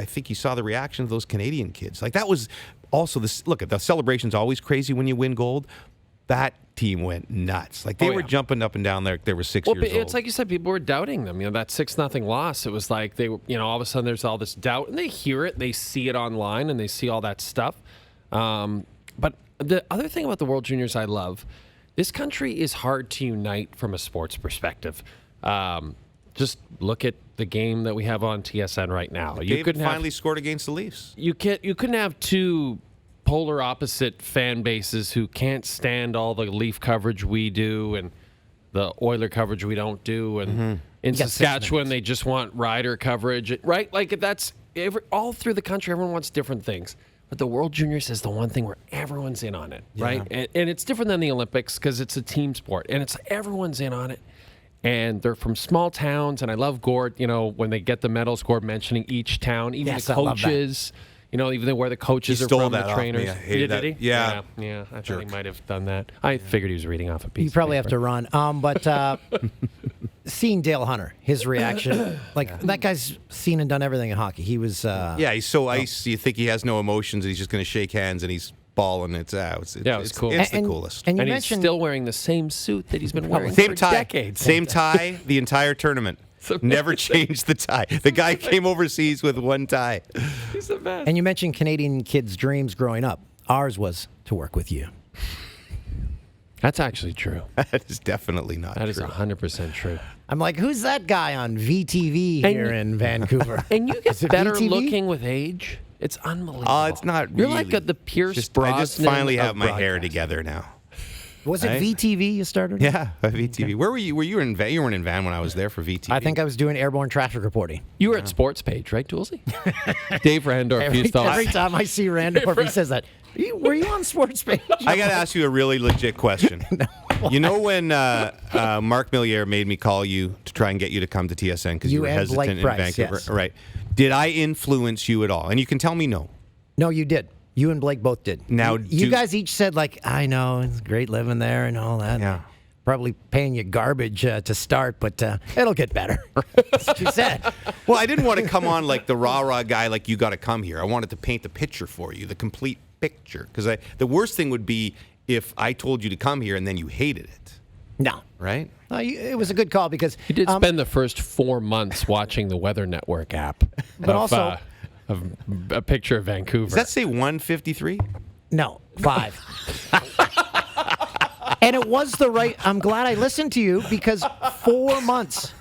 Speaker 16: think you saw the reaction of those Canadian kids. Like, that was also this. Look, the celebration's always crazy when you win gold. That team went nuts. Like, they were jumping up and down there. They were 6 years old.
Speaker 2: It's like you said, people were doubting them. That 6-0 loss, it was like they were, all of a sudden there's all this doubt, and they hear it, they see it online, and they see all that stuff. But the other thing about the World Juniors I love, this country is hard to unite from a sports perspective. Just look at the game that we have on TSN right now.
Speaker 16: David finally scored against the Leafs.
Speaker 2: You couldn't have 2 polar opposite fan bases who can't stand all the Leaf coverage we do and the Oiler coverage we don't do, and in Saskatchewan they just want Rider coverage, right? Like, that's all through the country. Everyone wants different things, but the World Juniors is the one thing where everyone's in on it, right? And it's different than the Olympics because it's a team sport, and it's everyone's in on it. and they're from small towns. And I love Gord, when they get the medals, Gord mentioning each town, even
Speaker 3: Yes,
Speaker 2: the
Speaker 3: I love that.
Speaker 2: coaches. Even where the coaches are
Speaker 16: stole
Speaker 2: from,
Speaker 16: that
Speaker 2: the
Speaker 16: off
Speaker 2: trainers.
Speaker 16: me. I hated
Speaker 2: Did he?
Speaker 16: that. Yeah.
Speaker 2: Yeah. I thought he might have done that. I figured he was reading off a piece.
Speaker 3: You probably have to run. But seeing Dale Hunter, his reaction, that guy's seen and done everything in hockey. He was.
Speaker 16: He's so ice. You think he has no emotions, and he's just going to shake hands, and he's balling. It's
Speaker 2: cool.
Speaker 16: It's the coolest.
Speaker 3: And you
Speaker 2: he's
Speaker 3: mentioned
Speaker 2: still wearing the same suit that he's been wearing
Speaker 16: Same
Speaker 2: for
Speaker 16: tie.
Speaker 2: decades.
Speaker 16: Same tie the entire tournament. Never changed the tie. The guy came overseas with one tie.
Speaker 2: He's the best.
Speaker 3: And you mentioned Canadian kids' dreams growing up. Ours was to work with you.
Speaker 2: That's actually true.
Speaker 16: That is definitely not
Speaker 2: That
Speaker 16: true.
Speaker 2: is 100% true.
Speaker 3: I'm like, who's that guy on VTV here in Vancouver?
Speaker 2: And you get
Speaker 3: Is it
Speaker 2: better
Speaker 3: VTV?
Speaker 2: looking with age. It's unbelievable.
Speaker 16: It's not
Speaker 2: You're
Speaker 16: really.
Speaker 2: like the Pierce
Speaker 16: I just
Speaker 2: Brosnan
Speaker 16: finally have
Speaker 2: of
Speaker 16: my hair
Speaker 2: broadcasting.
Speaker 16: together now.
Speaker 3: Was it
Speaker 16: Right?
Speaker 3: VTV you started?
Speaker 16: Yeah, VTV. Where were you? Were you in Van? You weren't in Van when I was there for VTV.
Speaker 3: I think I was doing airborne traffic reporting.
Speaker 2: You were at Sports Page, right, Toolsy? Dave Randorf used to
Speaker 3: Every time I see Randorf, he says that. Were you on Sports Page?
Speaker 16: I got to ask you a really legit question. You know when Mark Milliere made me call you to try and get you to come to TSN because you were
Speaker 3: and
Speaker 16: hesitant
Speaker 3: Blake
Speaker 16: in
Speaker 3: Price,
Speaker 16: Vancouver?
Speaker 3: yes.
Speaker 16: Right. Did I influence you at all? And you can tell me no.
Speaker 3: No, you did. You and Blake both did.
Speaker 16: Now,
Speaker 3: you guys each said, I know, it's great living there and all that.
Speaker 16: Yeah.
Speaker 3: Probably paying you garbage to start, but it'll get better. That's what you said.
Speaker 16: Well, I didn't want to come on like the rah-rah guy, like you got to come here. I wanted to paint the picture for you, the complete picture. Because the worst thing would be if I told you to come here and then you hated it.
Speaker 3: No.
Speaker 16: Right?
Speaker 3: It was a good call because...
Speaker 2: He did spend the first 4 months watching the Weather Network app.
Speaker 3: But also...
Speaker 2: of a picture of Vancouver.
Speaker 16: Does that say 153?
Speaker 3: No, 5. And it was the right... I'm glad I listened to you because 4 months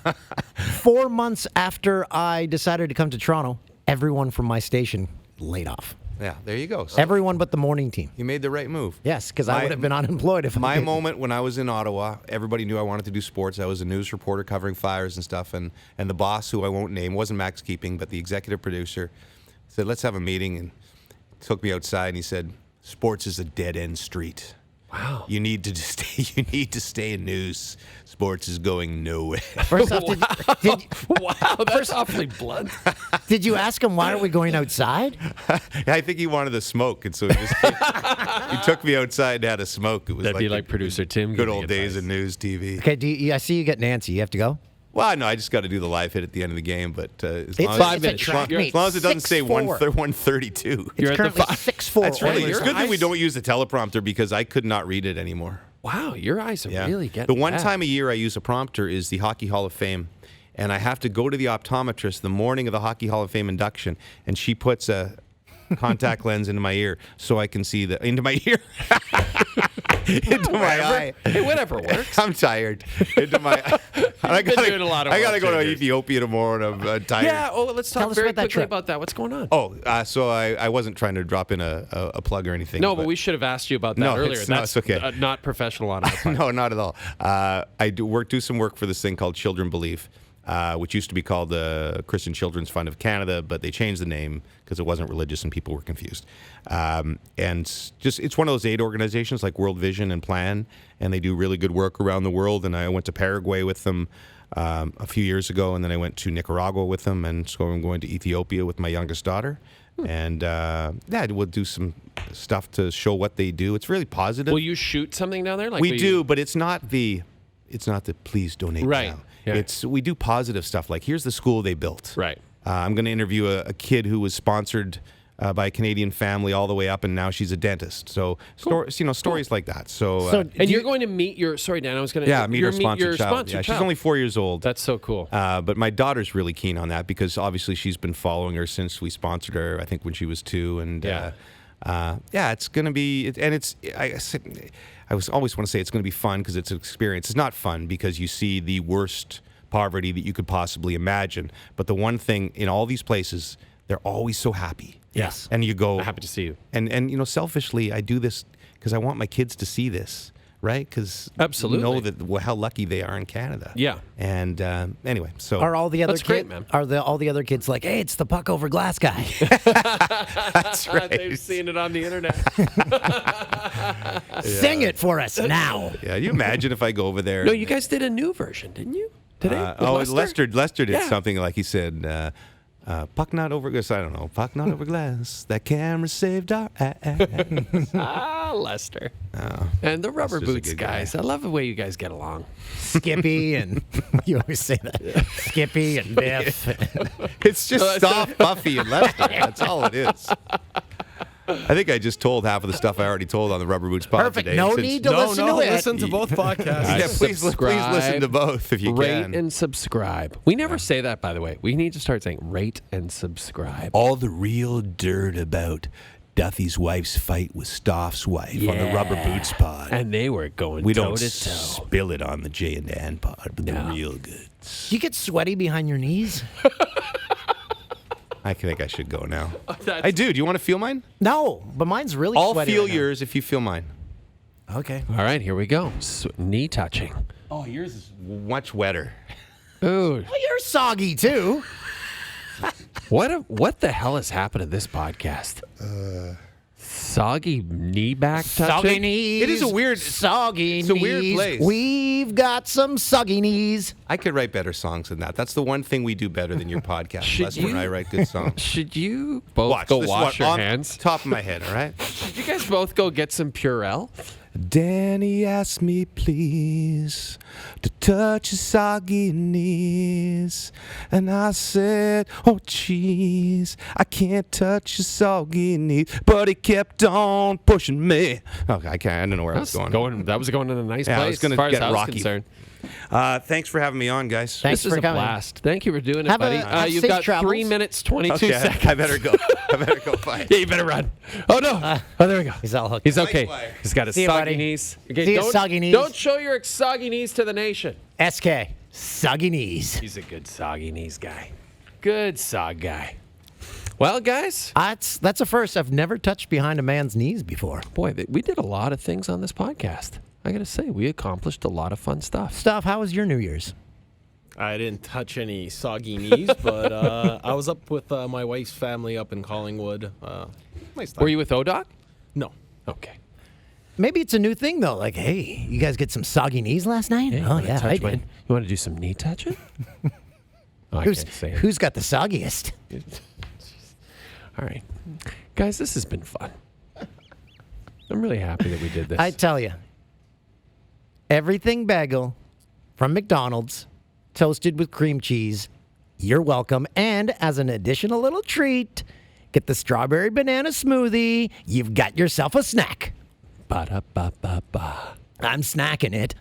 Speaker 3: after I decided to come to Toronto, everyone from my station laid off.
Speaker 16: Yeah, there you go. So
Speaker 3: Everyone but the morning team.
Speaker 16: you made the right move.
Speaker 3: Yes, because I would have been unemployed if I
Speaker 16: My
Speaker 3: didn't.
Speaker 16: moment when I was in Ottawa, everybody knew I wanted to do sports. I was a news reporter covering fires and stuff, and the boss, who I won't name, wasn't Max Keeping, but the executive producer, said, let's have a meeting, and took me outside, and he said, sports is a dead-end street.
Speaker 2: Wow.
Speaker 16: You need to stay in news. Sports is going nowhere.
Speaker 3: First off,
Speaker 2: wow, that's awfully blunt.
Speaker 3: Did you ask him why are we going outside?
Speaker 16: I think he wanted to smoke, and so he took me outside and had a smoke. It was
Speaker 2: That'd be like producer Tim.
Speaker 16: good
Speaker 2: giving
Speaker 16: old days
Speaker 2: advice.
Speaker 16: of news TV.
Speaker 3: Okay, I see you get Nancy. You have to go?
Speaker 16: Well, no, I just got to do the live hit at the end of the game, but as
Speaker 3: It's
Speaker 16: long
Speaker 2: 5
Speaker 16: as,
Speaker 2: minutes.
Speaker 3: track meet.
Speaker 16: as long as it doesn't say
Speaker 3: 6'4".
Speaker 16: 132.
Speaker 2: You're
Speaker 3: It's
Speaker 2: at the
Speaker 3: currently 6'4".
Speaker 16: That's really,
Speaker 2: your
Speaker 16: it's good that we
Speaker 2: eyes-
Speaker 16: don't use the teleprompter because I could not read it anymore.
Speaker 2: Wow, your eyes are
Speaker 16: Yeah.
Speaker 2: really getting
Speaker 16: The one
Speaker 2: bad.
Speaker 16: time a year I use a prompter is the Hockey Hall of Fame, and I have to go to the optometrist the morning of the Hockey Hall of Fame induction, and she puts a contact lens into my ear so I can see into my ear. Into my eye.
Speaker 2: Hey, whatever works.
Speaker 16: I'm tired. Into my. I
Speaker 2: been doing a lot of
Speaker 16: I gotta
Speaker 2: work
Speaker 16: go to
Speaker 2: changes.
Speaker 16: Ethiopia tomorrow, and I'm tired.
Speaker 2: Yeah. Oh, let's
Speaker 3: Tell
Speaker 2: talk
Speaker 3: us
Speaker 2: very
Speaker 3: about that
Speaker 2: quickly
Speaker 3: trip.
Speaker 2: about that. What's going on?
Speaker 16: Oh, so I wasn't trying to drop in a plug or anything.
Speaker 2: No, but we should have asked you about that
Speaker 16: No,
Speaker 2: earlier.
Speaker 16: it's not-
Speaker 2: That's
Speaker 16: it's okay.
Speaker 2: Not professional on our part.
Speaker 16: No, not at all. I do some work for this thing called Children Believe, which used to be called the Christian Children's Fund of Canada, but they changed the name because it wasn't religious and people were confused. And just it's one of those aid organizations like World Vision and Plan, and they do really good work around the world. And I went to Paraguay with them a few years ago, and then I went to Nicaragua with them, and so I'm going to Ethiopia with my youngest daughter. And we'll do some stuff to show what they do. It's really positive.
Speaker 2: Will you shoot something down there? Like
Speaker 16: we do, but it's not the please donate
Speaker 2: Right.
Speaker 16: now.
Speaker 2: Yeah.
Speaker 16: We do positive stuff like here's the school they built.
Speaker 2: Right.
Speaker 16: I'm going to interview a kid who was sponsored by a Canadian family all the way up, and now she's a dentist. So stories like that. So
Speaker 2: and you're going to meet your. Sorry, Dan. I was going to.
Speaker 16: meet her sponsored child. Yeah, she's only 4 years old.
Speaker 2: That's so cool.
Speaker 16: But my daughter's really keen on that because obviously she's been following her since we sponsored her. I think when she was 2, and it's going to be. I always want to say it's going to be fun because it's an experience. It's not fun because you see the worst poverty that you could possibly imagine. But the one thing in all these places, they're always so happy.
Speaker 3: Yes.
Speaker 16: And you go.
Speaker 2: I'm happy to see you.
Speaker 16: And selfishly, I do this because I want my kids to see this. right? Because
Speaker 2: Absolutely.
Speaker 16: know that how lucky they are in Canada.
Speaker 2: Yeah.
Speaker 16: And anyway, so
Speaker 3: Are all the other
Speaker 2: That's great,
Speaker 3: kids?
Speaker 2: man.
Speaker 3: Are all the other kids like, hey, it's the puck over glass guy?
Speaker 16: that's right.
Speaker 2: They've seen it on the internet.
Speaker 3: Sing it for us now.
Speaker 16: Yeah, you imagine if I go over there.
Speaker 2: No, you guys did a new version, didn't you? Today? With
Speaker 16: Lester did
Speaker 2: Yeah.
Speaker 16: something like he said, puck not over glass. I don't know. Puck not over glass. That camera saved our ass.
Speaker 2: Lester. And the rubber
Speaker 16: Lester's a
Speaker 2: boots
Speaker 16: good guy.
Speaker 2: guys. I love the way you guys get along.
Speaker 3: Skippy and you always say that. Skippy and Biff.
Speaker 16: It's just soft, Buffy, and Lester. That's all it is. I think I just told half of the stuff I already told on the Rubber Boots pod
Speaker 3: Perfect.
Speaker 16: today.
Speaker 3: No
Speaker 16: Since-
Speaker 3: need to listen to it.
Speaker 14: Listen to both podcasts.
Speaker 16: Yeah, please listen to both if you
Speaker 2: rate
Speaker 16: can.
Speaker 2: and subscribe. We never say that, by the way. We need to start saying rate and subscribe.
Speaker 16: All the real dirt about Duthie's wife's fight with Stoff's wife on the Rubber Boots pod.
Speaker 2: And they were going
Speaker 16: We
Speaker 2: toe
Speaker 16: don't
Speaker 2: to toe.
Speaker 16: spill it on the Jay and Dan pod, but the real good.
Speaker 3: Do you get sweaty behind your knees?
Speaker 16: I think I should go now. I do. Do you want to feel mine?
Speaker 3: No, but mine's really
Speaker 16: I'll
Speaker 3: sweaty
Speaker 16: feel
Speaker 3: right now.
Speaker 16: yours if you feel mine.
Speaker 3: Okay.
Speaker 2: All right, here we go. Knee touching.
Speaker 16: Oh, yours is much wetter.
Speaker 2: Ooh.
Speaker 3: Well, you're soggy too.
Speaker 2: What the hell has happened to this podcast? Soggy knee back touching?
Speaker 3: Soggy knees.
Speaker 16: It is a weird,
Speaker 3: soggy
Speaker 16: it's
Speaker 3: knees.
Speaker 16: a weird place.
Speaker 3: We've got some soggy knees.
Speaker 16: I could write better songs than that. That's the one thing we do better than your podcast. Lester and I write good songs.
Speaker 2: Should you both go
Speaker 16: this
Speaker 2: wash
Speaker 16: one
Speaker 2: your
Speaker 16: on
Speaker 2: hands?
Speaker 16: Top of my head, all right?
Speaker 2: Should you guys both go get some Purell?
Speaker 16: Danny asked me, please, to touch his soggy knees. And I said, oh, jeez, I can't touch his soggy knees. But he kept on pushing me. Okay, I don't know where I was going.
Speaker 2: That was going in a nice
Speaker 16: Yeah, I
Speaker 2: place
Speaker 16: was gonna
Speaker 2: as far
Speaker 16: get
Speaker 2: as I was
Speaker 16: rocky.
Speaker 2: concerned.
Speaker 16: Thanks for having me on, guys.
Speaker 3: Thanks
Speaker 2: This is
Speaker 3: for
Speaker 2: a
Speaker 3: coming.
Speaker 2: blast. Thank you for doing it,
Speaker 3: Have
Speaker 2: buddy.
Speaker 3: have
Speaker 2: You've
Speaker 3: safe
Speaker 2: got
Speaker 3: travels.
Speaker 2: 3 minutes, 22
Speaker 16: Okay,
Speaker 2: seconds.
Speaker 16: I better go. Bye.
Speaker 2: Yeah, you better run. Oh, no. Oh, there we go.
Speaker 3: He's all hooked.
Speaker 2: He's okay.
Speaker 16: Nice.
Speaker 2: He's got his
Speaker 3: See you,
Speaker 2: soggy
Speaker 3: buddy.
Speaker 2: knees. Okay,
Speaker 3: See you,
Speaker 2: don't,
Speaker 3: soggy knees.
Speaker 2: Don't show your soggy knees to the nation.
Speaker 3: SK, soggy knees.
Speaker 2: He's a good soggy knees guy. Good sog guy. Well, guys.
Speaker 3: That's a first. I've never touched behind a man's knees before.
Speaker 2: Boy, we did a lot of things on this podcast. I got to say, we accomplished a lot of fun stuff.
Speaker 3: How was your New Year's?
Speaker 14: I didn't touch any soggy knees, but I was up with my wife's family up in Collingwood. Nice time.
Speaker 2: Were you with ODOC?
Speaker 14: No.
Speaker 2: Okay.
Speaker 3: Maybe it's a new thing, though. Like, hey, you guys get some soggy knees last night?
Speaker 2: Hey,
Speaker 3: Oh, yeah, I did.
Speaker 2: You want to do some knee touching? Oh, I
Speaker 3: Who's,
Speaker 2: can't say it.
Speaker 3: who's got the soggiest?
Speaker 2: All right. Guys, this has been fun. I'm really happy that we did this.
Speaker 3: I tell you, everything bagel from McDonald's, toasted with cream cheese. You're welcome. And as an additional little treat, get the strawberry banana smoothie. You've got yourself a snack.
Speaker 2: Ba-da-ba-ba-ba.
Speaker 3: I'm snacking it.